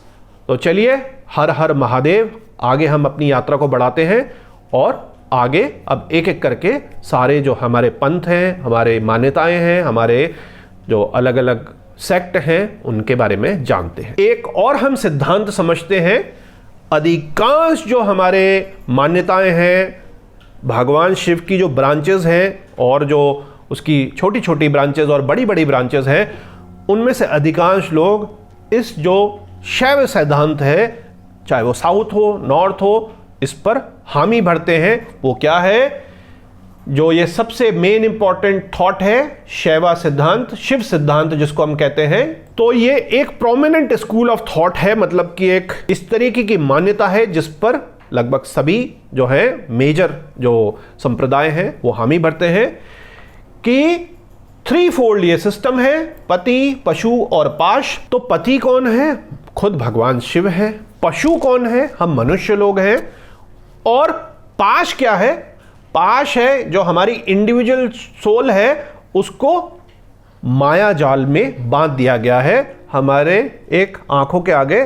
तो चलिए, हर हर महादेव। आगे हम अपनी यात्रा को बढ़ाते हैं और आगे अब एक एक करके सारे जो हमारे पंथ हैं, हमारे मान्यताएं हैं, हमारे जो अलग अलग सेक्ट हैं उनके बारे में जानते हैं। एक और हम सिद्धांत समझते हैं। अधिकांश जो हमारे मान्यताएं हैं, भगवान शिव की जो ब्रांचेस हैं और जो उसकी छोटी छोटी ब्रांचेस और बड़ी बड़ी ब्रांचेस हैं, उनमें से अधिकांश लोग इस जो शैव सिद्धांत है, चाहे वो साउथ हो, नॉर्थ हो, इस पर हामी भरते हैं। वो क्या है? जो ये सबसे मेन इंपॉर्टेंट थॉट है, शैवा सिद्धांत, शिव सिद्धांत जिसको हम कहते हैं। तो ये एक प्रोमिनेंट स्कूल ऑफ थॉट है, मतलब कि एक इस तरीके की मान्यता है जिस पर लगभग सभी जो है मेजर जो संप्रदाय हैं वो हामी भरते हैं कि 3-fold ये सिस्टम है, पति, पशु और पाश। तो पति कौन है? खुद भगवान शिव है। पशु कौन है? हम मनुष्य लोग हैं। और पाश क्या है? पाश है जो हमारी इंडिविजुअल सोल है, उसको माया जाल में बांध दिया गया है। हमारे एक आंखों के आगे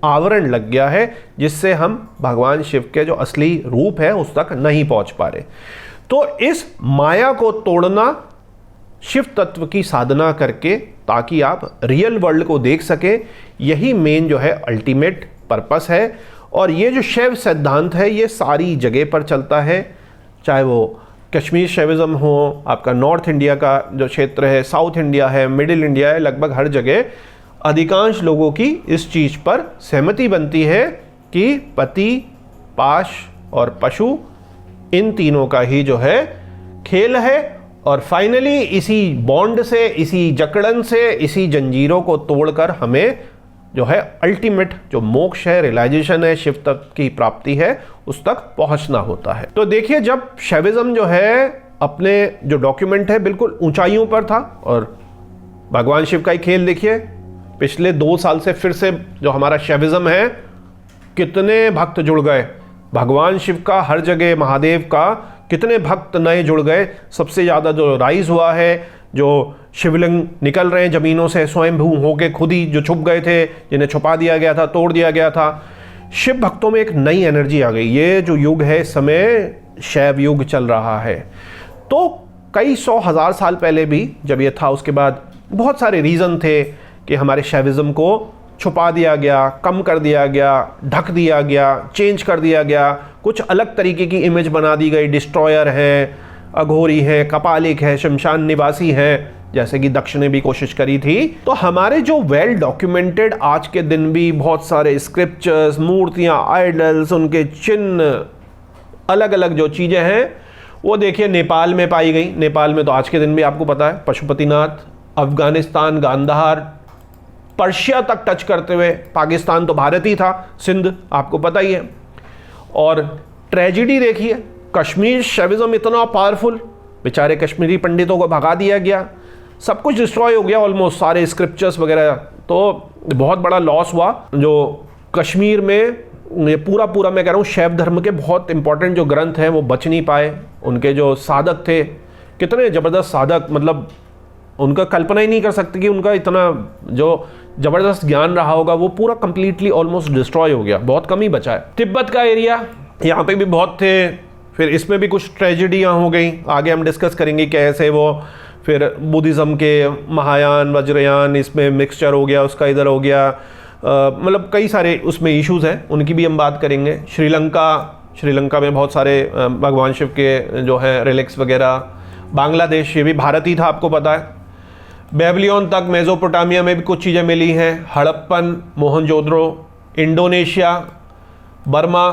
आवरण लग गया है, जिससे हम भगवान शिव के जो असली रूप है उस तक नहीं पहुंच पा रहे। तो इस माया को तोड़ना, शिव तत्व की साधना करके, ताकि आप रियल वर्ल्ड को देख सके, यही मेन जो है अल्टीमेट पर्पस है। और ये जो शैव सिद्धांत है ये सारी जगह पर चलता है, चाहे वो कश्मीर शैविज्म हो, आपका नॉर्थ इंडिया का जो क्षेत्र है, साउथ इंडिया है, मिडिल इंडिया है, लगभग हर जगह अधिकांश लोगों की इस चीज़ पर सहमति बनती है कि पति, पाश और पशु, इन तीनों का ही जो है खेल है। और फाइनली इसी बॉन्ड से, इसी जकड़न से, इसी जंजीरों को तोड़कर हमें जो है अल्टीमेट जो मोक्ष है, रियलाइजेशन है, शिव तत्व की प्राप्ति है, उस तक पहुंचना होता है। तो देखिए, जब शैविज्म जो है अपने जो डॉक्यूमेंट है बिल्कुल ऊंचाइयों पर था, और भगवान शिव का ही खेल देखिए, पिछले 2 साल से फिर से जो हमारा शैविज्म है, कितने भक्त जुड़ गए भगवान शिव का, हर जगह महादेव का कितने भक्त नए जुड़ गए। सबसे ज़्यादा जो राइज हुआ है, जो शिवलिंग निकल रहे हैं जमीनों से स्वयंभू होके, खुद ही जो छुप गए थे, जिन्हें छुपा दिया गया था, तोड़ दिया गया था, शिव भक्तों में एक नई एनर्जी आ गई। ये जो युग है इस समय शैव युग चल रहा है। तो कई 100,000 साल पहले भी जब ये था, उसके बाद बहुत सारे रीज़न थे कि हमारे शैविज्म को छुपा दिया गया, कम कर दिया गया, ढक दिया गया, चेंज कर दिया गया, कुछ अलग तरीके की इमेज बना दी गई। डिस्ट्रॉयर है, अघोरी है, कपालिक है, शमशान निवासी है, जैसे कि दक्ष ने भी कोशिश करी थी। तो हमारे जो वेल डॉक्यूमेंटेड आज के दिन भी बहुत सारे स्क्रिप्चर्स, मूर्तियां, आइडल्स, उनके चिन्ह, अलग अलग जो चीज़ें हैं, वो देखिए नेपाल में पाई गई। नेपाल में तो आज के दिन भी आपको पता है पशुपतिनाथ, अफगानिस्तान गांधार, पर्शिया तक टच करते हुए, पाकिस्तान तो भारत ही था, सिंध आपको पता ही है। और ट्रेजिडी देखिए, कश्मीर शैविज्म इतना पावरफुल, बेचारे कश्मीरी पंडितों को भगा दिया गया, सब कुछ डिस्ट्रॉय हो गया ऑलमोस्ट, सारे स्क्रिप्चर्स वगैरह। तो बहुत बड़ा लॉस हुआ। जो कश्मीर में ये पूरा मैं कह रहा हूँ शैव धर्म के बहुत इंपॉर्टेंट जो ग्रंथ हैं वो बच नहीं पाए। उनके जो साधक थे, कितने ज़बरदस्त साधक, मतलब उनका कल्पना ही नहीं कर सकते कि उनका इतना जो ज़बरदस्त ज्ञान रहा होगा, वो पूरा कंप्लीटली ऑलमोस्ट डिस्ट्रॉय हो गया, बहुत कम ही बचा है। तिब्बत का एरिया, यहाँ पे भी बहुत थे, फिर इसमें भी कुछ ट्रेजिडियाँ हो गई, आगे हम डिस्कस करेंगे कैसे वो फिर बुद्धिज़्म के महायान, वज्रयान, इसमें मिक्सचर हो गया, उसका इधर हो गया, मतलब कई सारे उसमें इश्यूज़ हैं, उनकी भी हम बात करेंगे। श्रीलंका में बहुत सारे भगवान शिव के जो है रिलिक्स वगैरह। बांग्लादेश, ये भी भारत ही था, आपको पता है। बेबीलोन तक, मेसोपोटामिया में भी कुछ चीज़ें मिली हैं। Harappan, Mohenjodaro, Indonesia, Burma,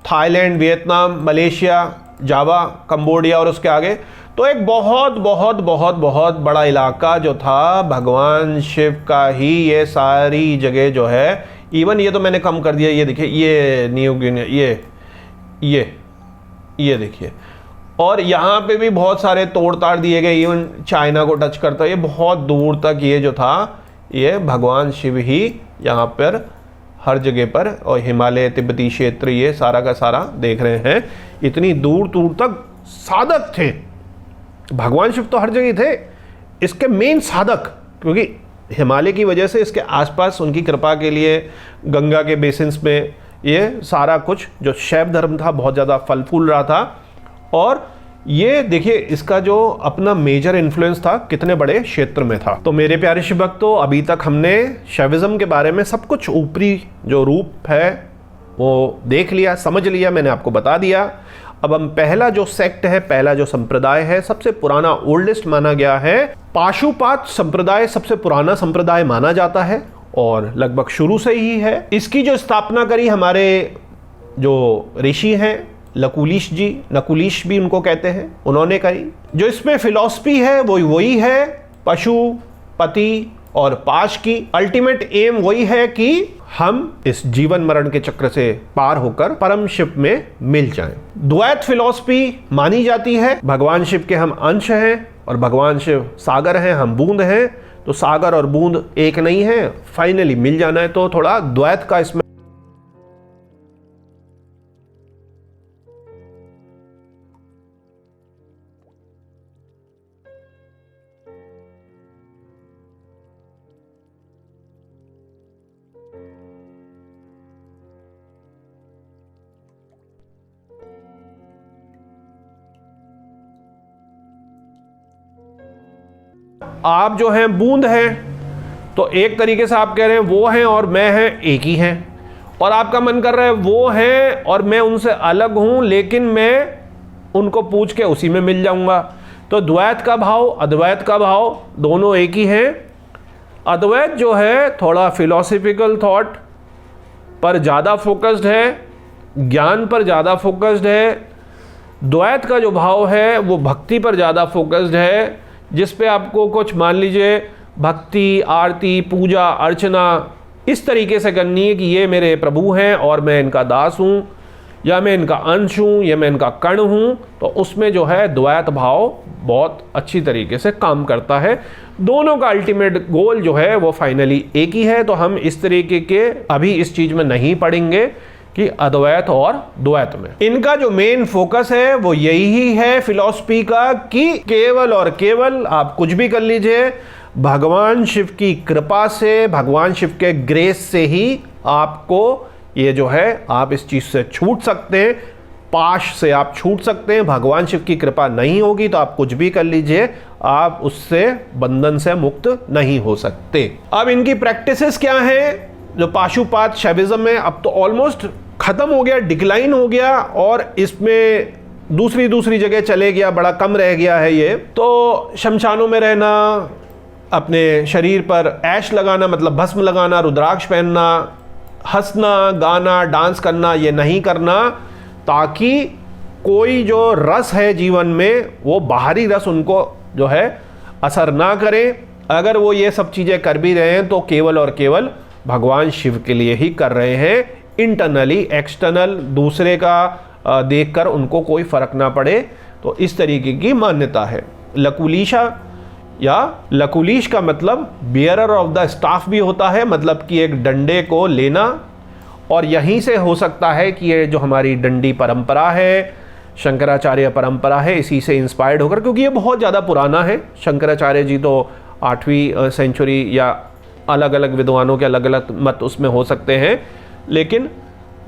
Thailand, Vietnam, Malaysia, Java, Cambodia और उसके आगे। तो एक बहुत बहुत बहुत बहुत बड़ा इलाका जो था भगवान शिव का ही, ये सारी जगह जो है, इवन ये तो मैंने कम कर दिया, ये देखिए, ये न्यू गिनी, ये देखिए, और यहाँ पे भी बहुत सारे तोड़ ताड़ दिए गए, इवन चाइना को टच करता है, ये बहुत दूर तक ये जो था, ये भगवान शिव ही यहाँ पर हर जगह पर, और हिमालय, तिब्बती क्षेत्र, ये सारा का सारा देख रहे हैं, इतनी दूर दूर तक साधक थे। भगवान शिव तो हर जगह थे, इसके मेन साधक, क्योंकि हिमालय की वजह से इसके आसपास उनकी कृपा के लिए गंगा के बेसिन्स में ये सारा कुछ जो शैव धर्म था बहुत ज़्यादा फल फूल रहा था। और ये देखिए इसका जो अपना मेजर इन्फ्लुएंस था कितने बड़े क्षेत्र में था। तो मेरे प्यारे शिव भक्तों, अभी तक हमने शैविज्म के बारे में सब कुछ ऊपरी जो रूप है वो देख लिया, समझ लिया, मैंने आपको बता दिया। अब हम पहला जो सेक्ट है, पहला जो संप्रदाय है, सबसे पुराना, ओल्डेस्ट माना गया है, पाशुपात संप्रदाय सबसे पुराना संप्रदाय माना जाता है और लगभग शुरू से ही है। इसकी जो स्थापना करी हमारे जो ऋषि हैं, लकुलिश जी, नकुलिश भी उनको कहते हैं, उन्होंने करी। जो इसमें फिलॉसफी है वो वही है, पशु, पति और पाश की। अल्टीमेट एम वही है कि हम इस जीवन मरण के चक्र से पार होकर परम शिव में मिल जाएं। द्वैत फिलॉसफी मानी जाती है, भगवान शिव के हम अंश हैं और भगवान शिव सागर हैं, हम बूंद हैं, तो सागर और बूंद एक नहीं है, फाइनली मिल जाना है। तो थोड़ा द्वैत का इसमें आप जो हैं बूंद हैं, तो एक तरीके से आप कह रहे हैं वो हैं और मैं हैं एक ही हैं, और आपका मन कर रहा है वो हैं और मैं उनसे अलग हूं, लेकिन मैं उनको पूछ के उसी में मिल जाऊंगा। तो द्वैत का भाव, अद्वैत का भाव, दोनों एक ही हैं। अद्वैत जो है थोड़ा फिलोसफिकल थॉट पर ज़्यादा फोकस्ड है, ज्ञान पर ज़्यादा फोकस्ड है। द्वैत का जो भाव है वो भक्ति पर ज़्यादा फोकस्ड है, जिस पे आपको कुछ मान लीजिए भक्ति, आरती, पूजा, अर्चना इस तरीके से करनी है कि ये मेरे प्रभु हैं और मैं इनका दास हूँ, या मैं इनका अंश हूँ, या मैं इनका कण हूँ। तो उसमें जो है द्वैत भाव बहुत अच्छी तरीके से काम करता है। दोनों का अल्टीमेट गोल जो है वो फाइनली एक ही है। तो हम इस तरीके के अभी इस चीज़ में नहीं पढ़ेंगे कि अद्वैत और द्वैत में। इनका जो मेन फोकस है वो यही ही है फिलॉसफी का, कि केवल और केवल आप कुछ भी कर लीजिए, भगवान शिव की कृपा से, भगवान शिव के ग्रेस से ही आपको ये जो है आप इस चीज़ से छूट सकते हैं, पाश से आप छूट सकते हैं। भगवान शिव की कृपा नहीं होगी तो आप कुछ भी कर लीजिए, आप उससे बंधन से मुक्त नहीं हो सकते। अब इनकी प्रैक्टिसेस क्या हैं? जो पाशुपात शैविज्म में अब तो ऑलमोस्ट खत्म हो गया, डिक्लाइन हो गया, और इसमें दूसरी जगह चले गया, बड़ा कम रह गया है ये। तो शमशानों में रहना, अपने शरीर पर ऐश लगाना मतलब भस्म लगाना, रुद्राक्ष पहनना, हंसना, गाना, डांस करना, ये नहीं करना, ताकि कोई जो रस है जीवन में वो बाहरी रस उनको जो है असर ना करे। अगर वो ये सब चीज़ें कर भी रहे हैं तो केवल और केवल भगवान शिव के लिए ही कर रहे हैं। इंटरनली, एक्सटर्नल, दूसरे का देखकर उनको कोई फर्क ना पड़े। तो इस तरीके की मान्यता है। लकुलीशा या लकुलीश का मतलब बियरर ऑफ द स्टाफ भी होता है, मतलब कि एक डंडे को लेना, और यहीं से हो सकता है कि ये जो हमारी डंडी परंपरा है, शंकराचार्य परंपरा है, इसी से इंस्पायर्ड होकर, क्योंकि ये बहुत ज़्यादा पुराना है। शंकराचार्य जी तो 8वीं सेंचुरी, या अलग अलग विद्वानों के अलग अलग मत उसमें हो सकते हैं, लेकिन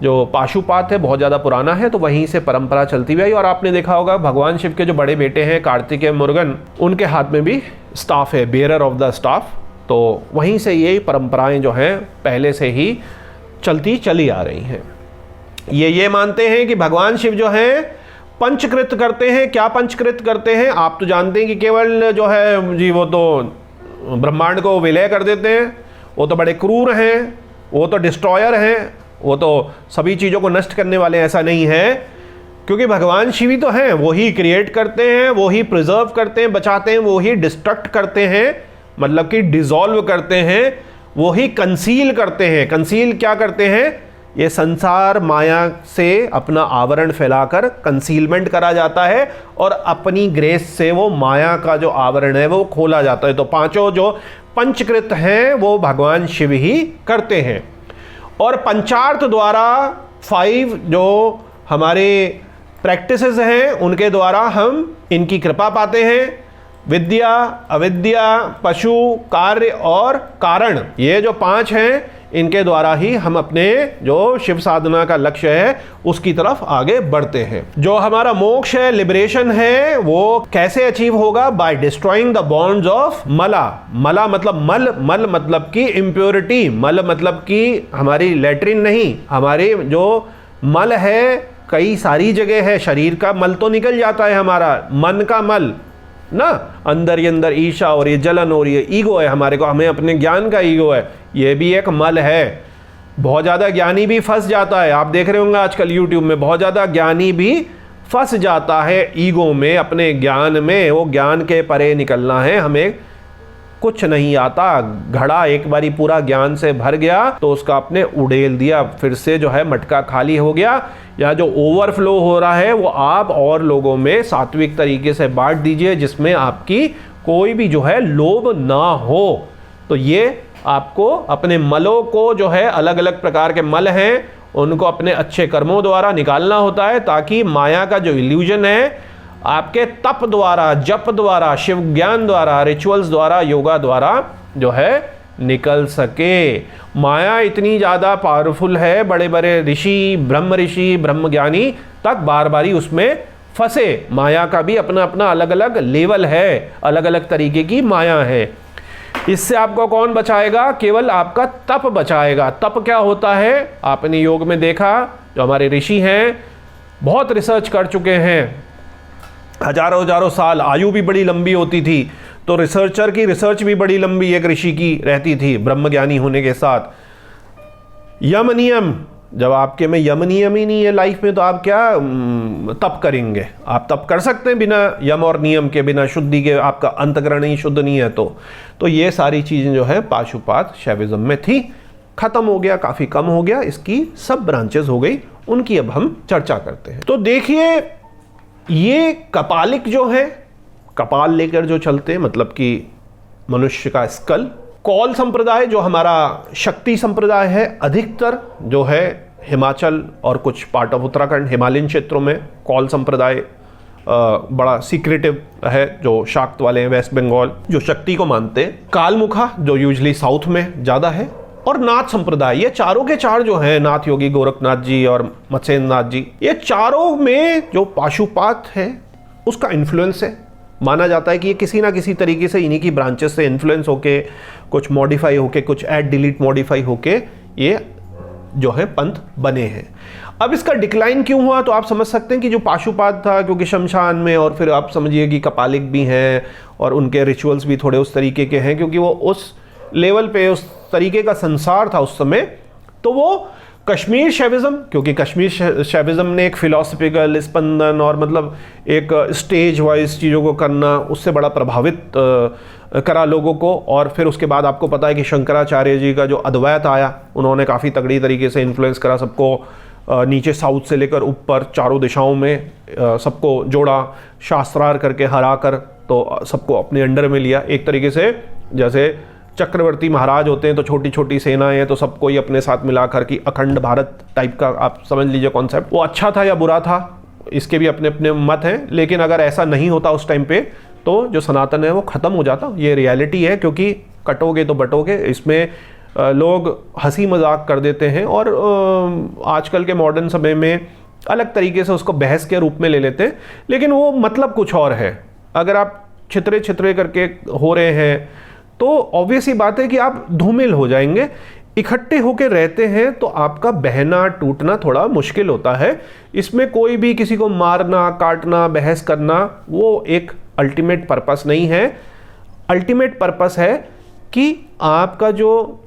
जो पाशुपात है बहुत ज़्यादा पुराना है, तो वहीं से परंपरा चलती हुई आई। और आपने देखा होगा भगवान शिव के जो बड़े बेटे हैं कार्तिकेय मुरुगन, उनके हाथ में भी स्टाफ है, बेयरर ऑफ द स्टाफ। तो वहीं से ये परंपराएं जो हैं पहले से ही चलती चली आ रही हैं। ये मानते हैं कि भगवान शिव जो हैं पंचकृत करते हैं। क्या पंचकृत करते हैं? आप तो जानते हैं कि केवल जो है जी वो तो ब्रह्मांड को विलय कर देते हैं, वो तो बड़े क्रूर हैं, वो तो डिस्ट्रॉयर हैं, वो तो सभी चीज़ों को नष्ट करने वाले। ऐसा नहीं है, क्योंकि भगवान शिव ही तो हैं, वो ही क्रिएट करते हैं, वो ही प्रिजर्व करते हैं, बचाते हैं, वो ही डिस्ट्रक्ट करते हैं, मतलब कि डिसॉल्व करते हैं, वो ही कंसील करते हैं। कंसील क्या करते हैं? ये संसार माया से अपना आवरण फैलाकर कंसीलमेंट करा जाता है, और अपनी ग्रेस से वो माया का जो आवरण है वो खोला जाता है। तो पांचों जो पंचकृत हैं वो भगवान शिव ही करते हैं। और पंचार्थ द्वारा 5 जो हमारे प्रैक्टिसेस हैं उनके द्वारा हम इनकी कृपा पाते हैं। विद्या, अविद्या, पशु, कार्य और कारण, ये जो 5 हैं, इनके द्वारा ही हम अपने जो शिव साधना का लक्ष्य है उसकी तरफ आगे बढ़ते हैं। जो हमारा मोक्ष है, लिबरेशन है, वो कैसे अचीव होगा? By destroying the bonds of मला। मला मतलब मल, मल मतलब कि इम्प्योरिटी, मल मतलब कि हमारी लेट्रिन नहीं, हमारे जो मल है कई सारी जगह है। शरीर का मल तो निकल जाता है, हमारा मन का मल ना, अंदर ही अंदर ईर्ष्या और ये जलन और ये ईगो है हमारे को, हमें अपने ज्ञान का ईगो है, ये भी एक मल है। बहुत ज़्यादा ज्ञानी भी फंस जाता है, आप देख रहे होंगे आजकल यूट्यूब में बहुत ज़्यादा ज्ञानी भी फंस जाता है ईगो में, अपने ज्ञान में। वो ज्ञान के परे निकलना है, हमें कुछ नहीं आता। घड़ा एक बारी पूरा ज्ञान से भर गया तो उसका आपने उड़ेल दिया, फिर से जो है मटका खाली हो गया। या जो ओवरफ्लो हो रहा है वो आप और लोगों में सात्विक तरीके से बांट दीजिए, जिसमें आपकी कोई भी जो है लोभ ना हो। तो ये आपको अपने मलों को जो है, अलग अलग प्रकार के मल हैं, उनको अपने अच्छे कर्मों द्वारा निकालना होता है, ताकि माया का जो इल्यूजन है आपके तप द्वारा, जप द्वारा, शिव ज्ञान द्वारा, रिचुअल्स द्वारा, योगा द्वारा जो है निकल सके। माया इतनी ज़्यादा पावरफुल है, बड़े बड़े ऋषि, ब्रह्म ज्ञानी तक बार बारी उसमें फंसे। माया का भी अपना अपना अलग अलग लेवल है, अलग अलग तरीके की माया है। इससे आपको कौन बचाएगा? केवल आपका तप बचाएगा। तप क्या होता है? आपने योग में देखा, जो हमारे ऋषि हैं बहुत रिसर्च कर चुके हैं, हजारों हजारों साल, आयु भी बड़ी लंबी होती थी, तो रिसर्चर की रिसर्च भी बड़ी लंबी एक ऋषि की रहती थी ब्रह्मज्ञानी होने के साथ। यम नियम, जब आपके में यम नियम ही नहीं है लाइफ में, तो आप क्या तप करेंगे? आप तप कर सकते हैं बिना यम और नियम के, बिना शुद्धि के? आपका अंतकरण ही शुद्ध नहीं है तो ये सारी चीज़ें जो है पाशुपात शैविज्म में थी, खत्म हो गया, काफ़ी कम हो गया, इसकी सब ब्रांचेस हो गई, उनकी अब हम चर्चा करते हैं। तो देखिए, ये कपालिक जो है, कपाल लेकर जो चलते हैं, मतलब कि मनुष्य का स्कल। कौल संप्रदाय जो हमारा शक्ति संप्रदाय है, अधिकतर जो है हिमाचल और कुछ पार्ट ऑफ उत्तराखंड, हिमालयन क्षेत्रों में कौल संप्रदाय बड़ा सीक्रेटिव है, जो शाक्त वाले हैं, वेस्ट बंगाल जो शक्ति को मानते हैं। कालमुखा जो यूजली साउथ में ज़्यादा है, और नाथ संप्रदाय। ये चारों के चार जो हैं, नाथ योगी गोरखनाथ जी और मत्स्येंद्र नाथ जी, ये चारों में जो पाशुपात है उसका इन्फ्लुएंस है। माना जाता है कि ये किसी ना किसी तरीके से इन्हीं की ब्रांचेस से इन्फ्लुएंस होके, कुछ मॉडिफाई होके, कुछ ऐड डिलीट मॉडिफाई होके ये जो है पंथ बने हैं। अब इसका डिक्लाइन क्यों हुआ? तो आप समझ सकते हैं कि जो पाशुपात था, क्योंकि शमशान में, और फिर आप समझिए कि कपालिक भी हैं और उनके रिचुअल्स भी थोड़े उस तरीके के हैं, क्योंकि वो उस लेवल पे, उस तरीके का संसार था उस समय। तो वो कश्मीर शैविज्म, क्योंकि कश्मीर शैविज्म ने एक फिलॉसफिकल स्पंदन और मतलब एक स्टेज वाइज चीज़ों को करना, उससे बड़ा प्रभावित करा लोगों को। और फिर उसके बाद आपको पता है कि शंकराचार्य जी का जो अद्वैत आया, उन्होंने काफ़ी तगड़ी तरीके से इन्फ्लुएंस करा सबको, नीचे साउथ से लेकर ऊपर चारों दिशाओं में सबको जोड़ा, शास्त्रार्थ करके हरा कर तो सबको अपने अंडर में लिया। एक तरीके से जैसे चक्रवर्ती महाराज होते हैं तो छोटी छोटी सेनाएं हैं, तो सबको ही अपने साथ मिलाकर की अखंड भारत टाइप का आप समझ लीजिए कॉन्सेप्ट। वो अच्छा था या बुरा था, इसके भी अपने अपने मत हैं, लेकिन अगर ऐसा नहीं होता उस टाइम पे तो जो सनातन है वो ख़त्म हो जाता। ये रियलिटी है, क्योंकि कटोगे तो बटोगे। इसमें लोग हंसी मजाक कर देते हैं और आजकल के मॉडर्न समय में अलग तरीके से उसको बहस के रूप में ले लेते हैं, लेकिन वो मतलब कुछ और है। अगर आप छितरे छितरे करके हो रहे हैं तो ऑब्वियस ही बात है कि आप धूमिल हो जाएंगे। इकट्ठे होकर रहते हैं तो आपका बहना टूटना थोड़ा मुश्किल होता है। इसमें कोई भी किसी को मारना, काटना, बहस करना वो एक अल्टीमेट पर्पस नहीं है। अल्टीमेट पर्पस है कि आपका जो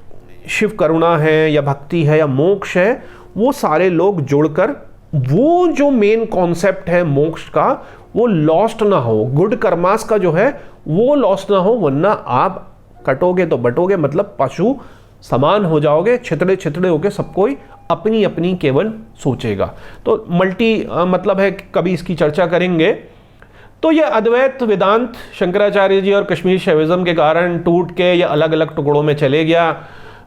शिव करुणा है या भक्ति है या मोक्ष है, वो सारे लोग जुड़कर वो जो मेन कॉन्सेप्ट है मोक्ष का, वो लॉस्ट ना हो। गुड कर्मास का जो है वो लॉस्ट ना हो, वरना आप कटोगे तो बटोगे, मतलब पशु समान हो जाओगे, छितड़े छितड़े होके सबको ही अपनी अपनी केवल सोचेगा। तो मल्टी मतलब है, कभी इसकी चर्चा करेंगे। तो ये अद्वैत वेदांत शंकराचार्य जी और कश्मीर शैविज्म के कारण टूट के या अलग अलग टुकड़ों में चले गया।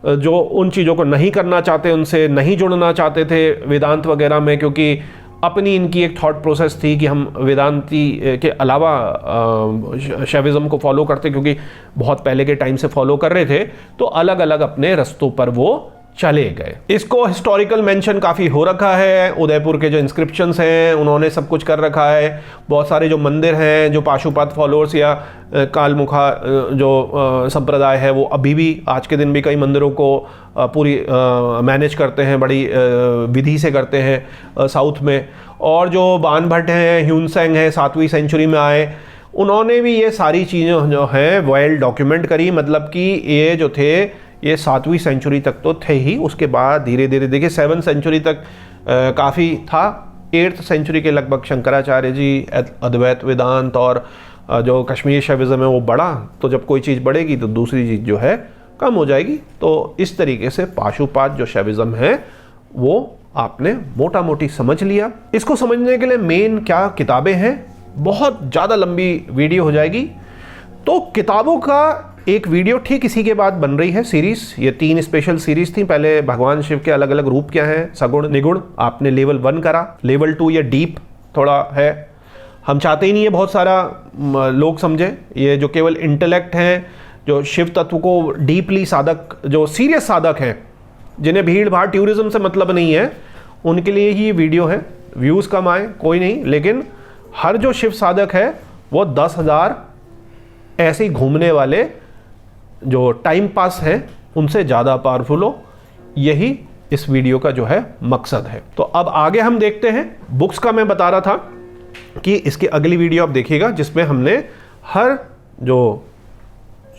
जो उन चीज़ों को नहीं करना चाहते, उनसे नहीं जुड़ना चाहते थे वेदांत वगैरह में, क्योंकि अपनी इनकी एक थॉट प्रोसेस थी कि हम वेदांती के अलावा शैविज्म को फॉलो करते, क्योंकि बहुत पहले के टाइम से फॉलो कर रहे थे, तो अलग अलग अपने रस्तों पर वो चले गए। इसको हिस्टोरिकल मेंशन काफ़ी हो रखा है। उदयपुर के जो इंस्क्रिप्शंस हैं उन्होंने सब कुछ कर रखा है। बहुत सारे जो मंदिर हैं, जो पाशुपात फॉलोअर्स या कालमुखा जो संप्रदाय है, वो अभी भी आज के दिन भी कई मंदिरों को पूरी मैनेज करते हैं, बड़ी विधि से करते हैं साउथ में। और जो बान भट्ट हैं, ह्यूनसेंग है, 7वीं सेंचुरी में आए, उन्होंने भी ये सारी चीज़ें जो हैं वेल डॉक्यूमेंट करी। मतलब कि ये जो थे ये 7वीं सेंचुरी तक तो थे ही, उसके बाद धीरे धीरे देखिए 7th सेंचुरी तक काफ़ी था। 8th सेंचुरी के लगभग शंकराचार्य जी अद्वैत वेदांत और जो कश्मीर शैविज्म है वो बढ़ा। तो जब कोई चीज़ बढ़ेगी तो दूसरी चीज़ जो है कम हो जाएगी। तो इस तरीके से पाशुपात जो शैविज्म है वो आपने मोटा मोटी समझ लिया। इसको समझने के लिए मेन क्या किताबें हैं, बहुत ज़्यादा लंबी वीडियो हो जाएगी। तो किताबों का एक वीडियो ठीक इसी के बाद बन रही है सीरीज। ये 3 स्पेशल सीरीज थी। पहले भगवान शिव के अलग अलग रूप क्या हैं, सगुण निगुण, आपने लेवल 1 करा। लेवल 2 ये डीप थोड़ा है, हम चाहते ही नहीं है बहुत सारा लोग समझे। ये जो केवल इंटेलेक्ट हैं, जो शिव तत्व को डीपली साधक, जो सीरियस साधक हैं, जिन्हें भीड़ भाड़ टूरिज्म से मतलब नहीं है, उनके लिए ही ये वीडियो है। व्यूज़ कम आए कोई नहीं, लेकिन हर जो शिव साधक है वो 10,000 ऐसे ही घूमने वाले जो टाइम पास हैं उनसे ज़्यादा पावरफुल हो, यही इस वीडियो का जो है मकसद है। तो अब आगे हम देखते हैं। बुक्स का मैं बता रहा था कि इसकी अगली वीडियो आप देखिएगा जिसमें हमने हर जो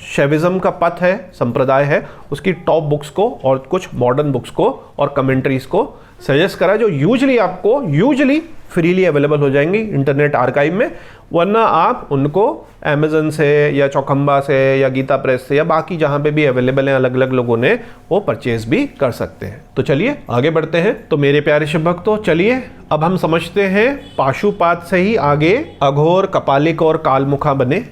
शैविज्म का पथ है, संप्रदाय है, उसकी टॉप बुक्स को और कुछ मॉडर्न बुक्स को और कमेंट्रीज को सजेस्ट करा जो यूजुअली फ्रीली अवेलेबल हो जाएंगी इंटरनेट आर्काइव में, वरना आप उनको अमेजन से या चौखंबा से या गीता प्रेस से या बाकी जहां पे भी अवेलेबल हैं अलग अलग लोगों ने, वो परचेज भी कर सकते हैं। तो चलिए आगे बढ़ते हैं। तो मेरे प्यारे शिव भक्तों, चलिए अब हम समझते हैं पाशुपात से ही आगे अघोर, कपालिक और कालमुखा बने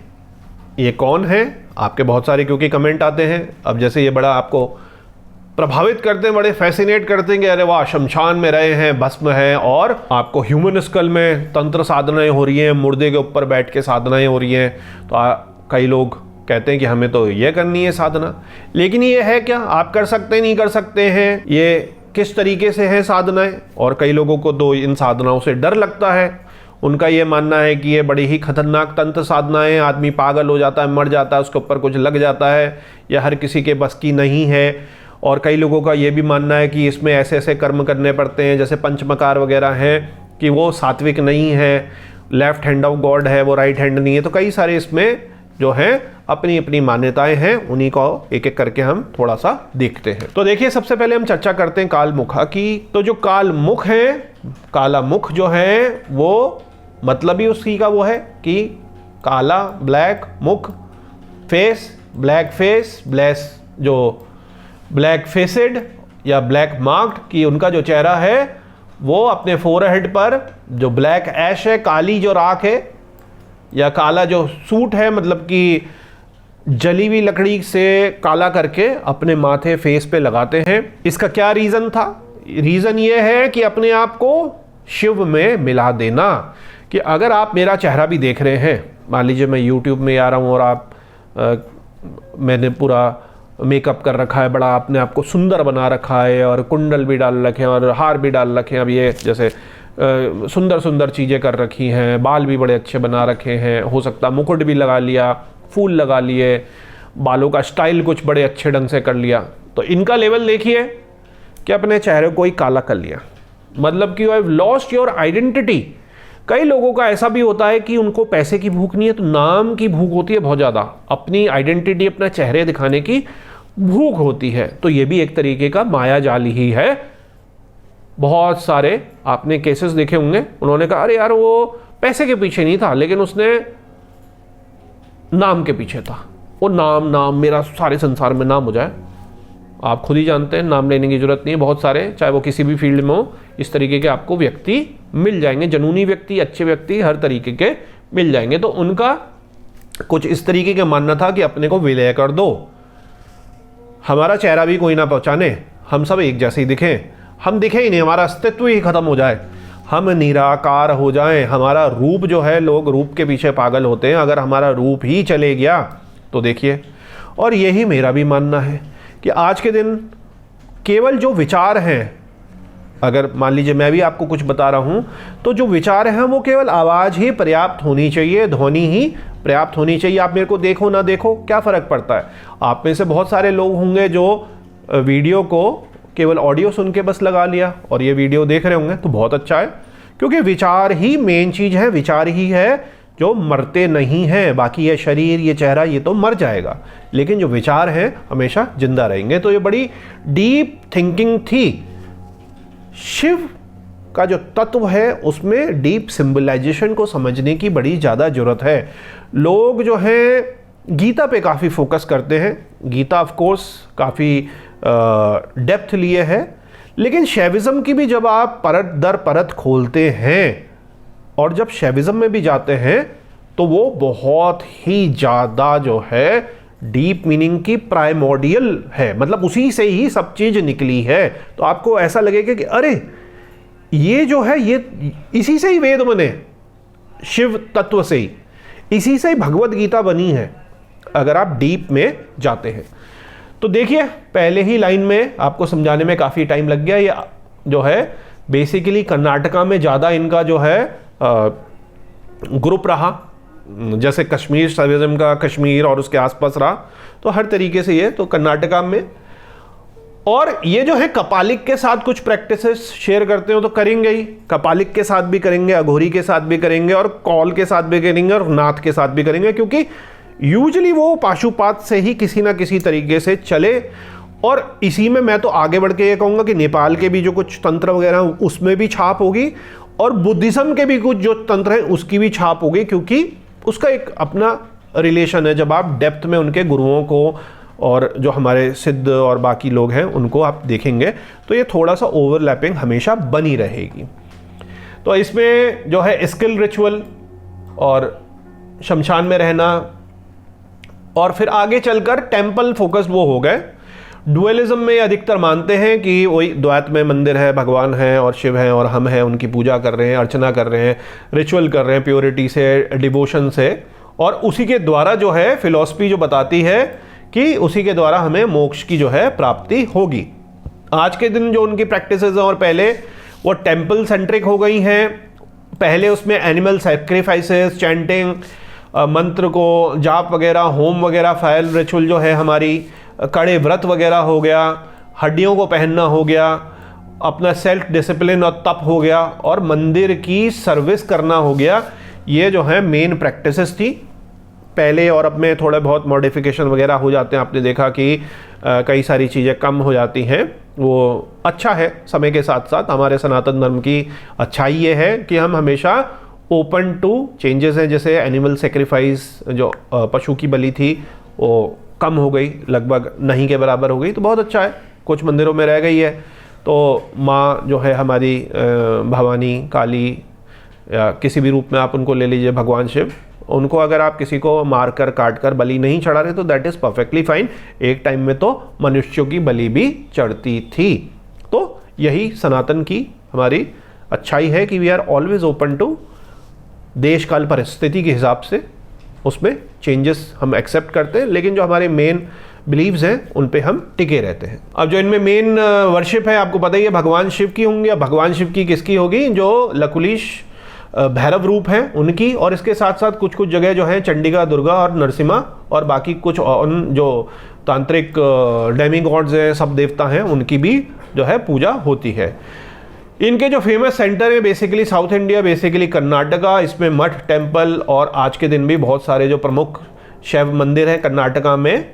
ये कौन है। आपके बहुत सारे क्योंकि कमेंट आते हैं, अब जैसे ये बड़ा आपको प्रभावित करते हैं, बड़े फैसिनेट करते हैं कि अरे वाह, शमशान में रहे हैं, भस्म है, और आपको ह्यूमन स्कल में तंत्र साधनाएं हो रही हैं, मुर्दे के ऊपर बैठ के साधनाएं हो रही हैं। तो कई लोग कहते हैं कि हमें तो ये करनी है साधना, लेकिन ये है क्या, आप कर सकते नहीं कर सकते हैं, ये किस तरीके से है साधनाएं। और कई लोगों को तो इन साधनाओं से डर लगता है, उनका ये मानना है कि ये बड़ी ही खतरनाक तंत्र साधनाएं, आदमी पागल हो जाता है, मर जाता है, उसके ऊपर कुछ लग जाता है, यह हर किसी के बस की नहीं है। और कई लोगों का ये भी मानना है कि इसमें ऐसे ऐसे कर्म करने पड़ते हैं, जैसे पंचमकार वगैरह हैं, कि वो सात्विक नहीं है, लेफ्ट हैंड ऑफ गॉड है, वो राइट हैंड नहीं है। तो कई सारे इसमें जो हैं अपनी अपनी मान्यताएं हैं, उन्हीं को एक एक करके हम थोड़ा सा देखते हैं। तो देखिए, सबसे पहले हम चर्चा करते हैं कालमुखा की। तो जो कालमुख है, काला मुख जो है, वो मतलब ही उसकी का वो है कि काला, ब्लैक मुख, face, black face, black facet या ब्लैक मार्क्ड, कि उनका जो चेहरा है वो अपने फोरहेड पर जो ब्लैक ऐश है, काली जो राख है या काला जो सूट है, मतलब कि जली हुई लकड़ी से काला करके अपने माथे, फेस पे लगाते हैं। इसका क्या रीज़न था? रीज़न ये है कि अपने आप को शिव में मिला देना, कि अगर आप मेरा चेहरा भी देख रहे हैं, मान लीजिए मैं यूट्यूब में आ रहा हूँ और मैंने पूरा मेकअप कर रखा है, बड़ा अपने आप को सुंदर बना रखा है और कुंडल भी डाल रखे हैं और हार भी डाल रखे हैं, अब ये जैसे सुंदर सुंदर चीज़ें कर रखी हैं, बाल भी बड़े अच्छे बना रखे हैं, हो सकता है मुकुट भी लगा लिया, फूल लगा लिए, बालों का स्टाइल कुछ बड़े अच्छे ढंग से कर लिया। तो इनका लेवल देखिए कि अपने चेहरे को ही काला कर लिया, मतलब कि you have lost your identity. कई लोगों का ऐसा भी होता है कि उनको पैसे की भूख नहीं है, तो नाम की भूख होती है बहुत ज़्यादा, अपनी आइडेंटिटी, अपना चेहरे दिखाने की भूख होती है। तो ये भी एक तरीके का माया जाल ही है। बहुत सारे आपने केसेस देखे होंगे, उन्होंने कहा अरे यार वो पैसे के पीछे नहीं था, लेकिन उसने नाम के पीछे था। वो नाम मेरा सारे संसार में नाम हो जाए। आप खुद ही जानते हैं, नाम लेने की जरूरत नहीं है। बहुत सारे, चाहे वो किसी भी फील्ड में हो, इस तरीके के आपको व्यक्ति मिल जाएंगे, जुनूनी व्यक्ति, अच्छे व्यक्ति, हर तरीके के मिल जाएंगे। तो उनका कुछ इस तरीके का मानना था कि अपने को विलय कर दो, हमारा चेहरा भी कोई ना पहचाने, हम सब एक जैसे ही दिखें, हम दिखे ही नहीं, हमारा अस्तित्व ही खत्म हो जाए, हम निराकार हो जाएं, हमारा रूप जो है, लोग रूप के पीछे पागल होते हैं, अगर हमारा रूप ही चले गया तो देखिए। और यही मेरा भी मानना है कि आज के दिन केवल जो विचार हैं, अगर मान लीजिए मैं भी आपको कुछ बता रहा हूं, तो जो विचार हैं वो केवल आवाज़ ही पर्याप्त होनी चाहिए, ध्वनि ही पर्याप्त होनी चाहिए। आप मेरे को देखो ना देखो, क्या फ़र्क पड़ता है। आप में से बहुत सारे लोग होंगे जो वीडियो को केवल ऑडियो सुन के बस लगा लिया और ये वीडियो देख रहे होंगे, तो बहुत अच्छा है, क्योंकि विचार ही मेन चीज़ है, विचार ही है जो मरते नहीं हैं। बाकी ये शरीर, ये चेहरा, ये तो मर जाएगा, लेकिन जो विचार हैं हमेशा जिंदा रहेंगे। तो ये बड़ी डीप थिंकिंग थी। शिव का जो तत्व है उसमें डीप सिंबलाइजेशन को समझने की बड़ी ज़्यादा ज़रूरत है। लोग जो हैं गीता पे काफ़ी फोकस करते हैं, गीता ऑफ कोर्स काफ़ी डेप्थ लिए है, लेकिन शैविज्म की भी जब आप परत दर परत खोलते हैं और जब शैविज्म में भी जाते हैं, तो वो बहुत ही ज़्यादा जो है डीप मीनिंग की प्राइमोर्डियल है, मतलब उसी से ही सब चीज़ निकली है। तो आपको ऐसा लगेगा कि अरे ये जो है, ये इसी से ही वेद बने, शिव तत्व से ही, इसी से ही भगवत गीता बनी है, अगर आप डीप में जाते हैं। तो देखिए, पहले ही लाइन में आपको समझाने में काफ़ी टाइम लग गया। ये जो है बेसिकली कर्नाटका में ज़्यादा इनका जो है ग्रुप रहा, जैसे कश्मीर शैविज्म का कश्मीर और उसके आसपास रहा, तो हर तरीके से ये तो कर्नाटका में। और ये जो है कपालिक के साथ कुछ प्रैक्टिसेस शेयर करते हो तो करेंगे ही, कपालिक के साथ भी करेंगे, अघोरी के साथ भी करेंगे, और कौल के साथ भी करेंगे, और नाथ के साथ भी करेंगे, क्योंकि यूजुअली वो पाशुपात से ही किसी ना किसी तरीके से चले। और इसी में मैं तो आगे बढ़ के ये कहूँगा कि नेपाल के भी जो कुछ तंत्र वगैरह उसमें भी छाप होगी, और बुद्धिज्म के भी कुछ जो तंत्र हैं उसकी भी छाप होगी, क्योंकि उसका एक अपना रिलेशन है। जब आप डेप्थ में उनके गुरुओं को और जो हमारे सिद्ध और बाकी लोग हैं उनको आप देखेंगे तो ये थोड़ा सा ओवरलैपिंग हमेशा बनी रहेगी। तो इसमें जो है स्किल रिचुअल और शमशान में रहना, और फिर आगे चलकर टेम्पल फोकस वो हो गए। डुअलिज्म में अधिकतर मानते हैं कि वही द्वैत में मंदिर है, भगवान है और शिव हैं और हम हैं, उनकी पूजा कर रहे हैं, अर्चना कर रहे हैं, रिचुअल कर रहे हैं प्योरिटी से, डिवोशन से, और उसी के द्वारा जो है फिलॉसफी जो बताती है कि उसी के द्वारा हमें मोक्ष की जो है प्राप्ति होगी। आज के दिन जो उनकी प्रैक्टिसेस हैं और पहले वो टेम्पल सेंट्रिक हो गई हैं। पहले उसमें एनिमल सैक्रिफाइसेस, चैंटिंग, मंत्र को जाप वगैरह, होम वगैरह, फायर रिचुअल जो है हमारी, कड़े व्रत वगैरह हो गया, हड्डियों को पहनना हो गया, अपना सेल्फ डिसिप्लिन और तप हो गया, और मंदिर की सर्विस करना हो गया। ये जो है मेन प्रैक्टिसेस थी पहले, और अब में थोड़े बहुत मॉडिफिकेशन वगैरह हो जाते हैं। आपने देखा कि कई सारी चीज़ें कम हो जाती हैं, वो अच्छा है समय के साथ साथ। हमारे सनातन धर्म की अच्छाई ये है कि हम हमेशा ओपन टू चेंजेस हैं। जैसे एनिमल सेक्रीफाइस, जो पशु की बलि थी वो कम हो गई, लगभग नहीं के बराबर हो गई, तो बहुत अच्छा है। कुछ मंदिरों में रह गई है, तो माँ जो है हमारी भवानी, काली, या किसी भी रूप में आप उनको ले लीजिए, भगवान शिव, उनको अगर आप किसी को मारकर काटकर बलि नहीं चढ़ा रहे तो दैट इज़ परफेक्टली फाइन। एक टाइम में तो मनुष्यों की बलि भी चढ़ती थी। तो यही सनातन की हमारी अच्छाई है कि we are always open to देश काल परिस्थिति के हिसाब से उसमें चेंजेस हम एक्सेप्ट करते हैं, लेकिन जो हमारे मेन बिलीव्स हैं उन पे हम टिके रहते हैं। अब जो इनमें मेन वर्शिप है आपको पता ही है, भगवान शिव की होंगी। अब भगवान शिव की किसकी होगी? जो लकुलिश भैरव रूप हैं उनकी, और इसके साथ साथ कुछ कुछ जगह जो है चंडिका, दुर्गा और नरसिम्हा, और बाकी कुछ जो तांत्रिक डेमीगॉड्स हैं, सब देवता हैं, उनकी भी जो है पूजा होती है। इनके जो फेमस सेंटर है basically south India, basically Karnataka, इसमें मठ, टेम्पल, और आज के दिन भी बहुत सारे जो प्रमुख शैव मंदिर हैं कर्नाटका में,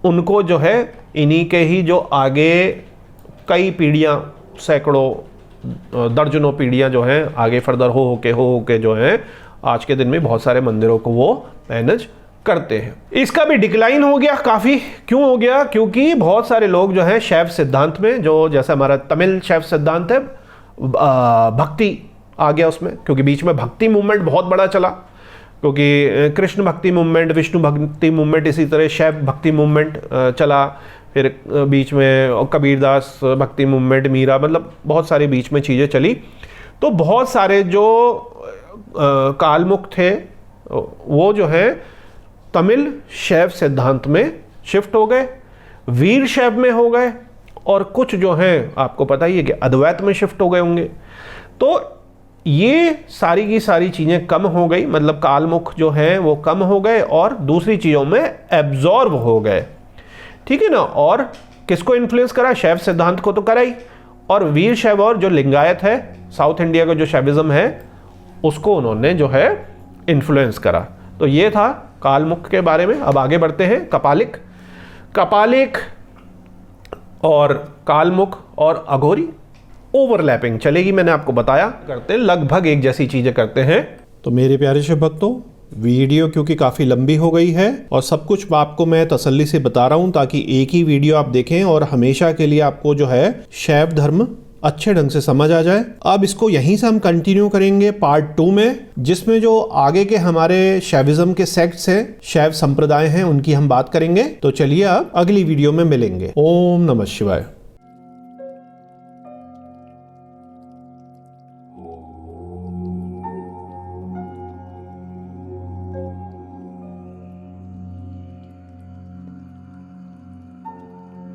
उनको जो है इन्हीं के ही जो आगे कई पीढ़ियाँ, सैकड़ों दर्जनों पीढ़ियाँ जो हैं आगे फर्दर हो के जो हैं आज के दिन में बहुत सारे मंदिरों को वो मैनेज करते हैं। इसका भी डिक्लाइन हो गया काफ़ी। क्यों हो गया? क्योंकि बहुत सारे लोग जो हैं शैव सिद्धांत में, जो जैसे हमारा तमिल शैव सिद्धांत है, भक्ति आ गया उसमें, क्योंकि बीच में भक्ति मूवमेंट बहुत बड़ा चला, क्योंकि कृष्ण भक्ति मूवमेंट, विष्णु भक्ति मूवमेंट, इसी तरह शैव भक्ति मूवमेंट चला। फिर बीच में कबीरदास भक्ति मूवमेंट, मीरा, मतलब बहुत सारी बीच में चीज़ें चली। तो बहुत सारे जो कालमुख थे वो जो है तमिल शैव सिद्धांत में शिफ्ट हो गए, वीर शैव में हो गए, और कुछ जो हैं आपको पता ही है कि अद्वैत में शिफ्ट हो गए होंगे। तो ये सारी की सारी चीज़ें कम हो गई, मतलब कालमुख जो हैं वो कम हो गए और दूसरी चीज़ों में एब्जॉर्ब हो गए। ठीक है ना? और किसको इन्फ्लुएंस करा? शैव सिद्धांत को तो करा ही, और वीर शैव और जो लिंगायत है, साउथ इंडिया का जो शैविज्म है, उसको उन्होंने जो है इन्फ्लुएंस करा। तो ये था कालमुख के बारे में। अब आगे बढ़ते हैं। कपालिक, कपालिक और कालमुख और अघोरी ओवरलैपिंग चलेगी, मैंने आपको बताया, करते लगभग एक जैसी चीजें करते हैं। तो मेरे प्यारे शिव भक्तों, वीडियो क्योंकि काफ़ी लंबी हो गई है और सब कुछ आपको मैं तसल्ली से बता रहा हूं ताकि एक ही वीडियो आप देखें और हमेशा के लिए आपको जो है शैव धर्म अच्छे ढंग से समझ आ जाए। अब इसको यहीं से हम कंटिन्यू करेंगे पार्ट 2 में, जिसमें जो आगे के हमारे शैविज्म के सेक्ट्स हैं, शैव संप्रदाय हैं, उनकी हम बात करेंगे। तो चलिए अब अगली वीडियो में मिलेंगे। ओम नमः शिवाय।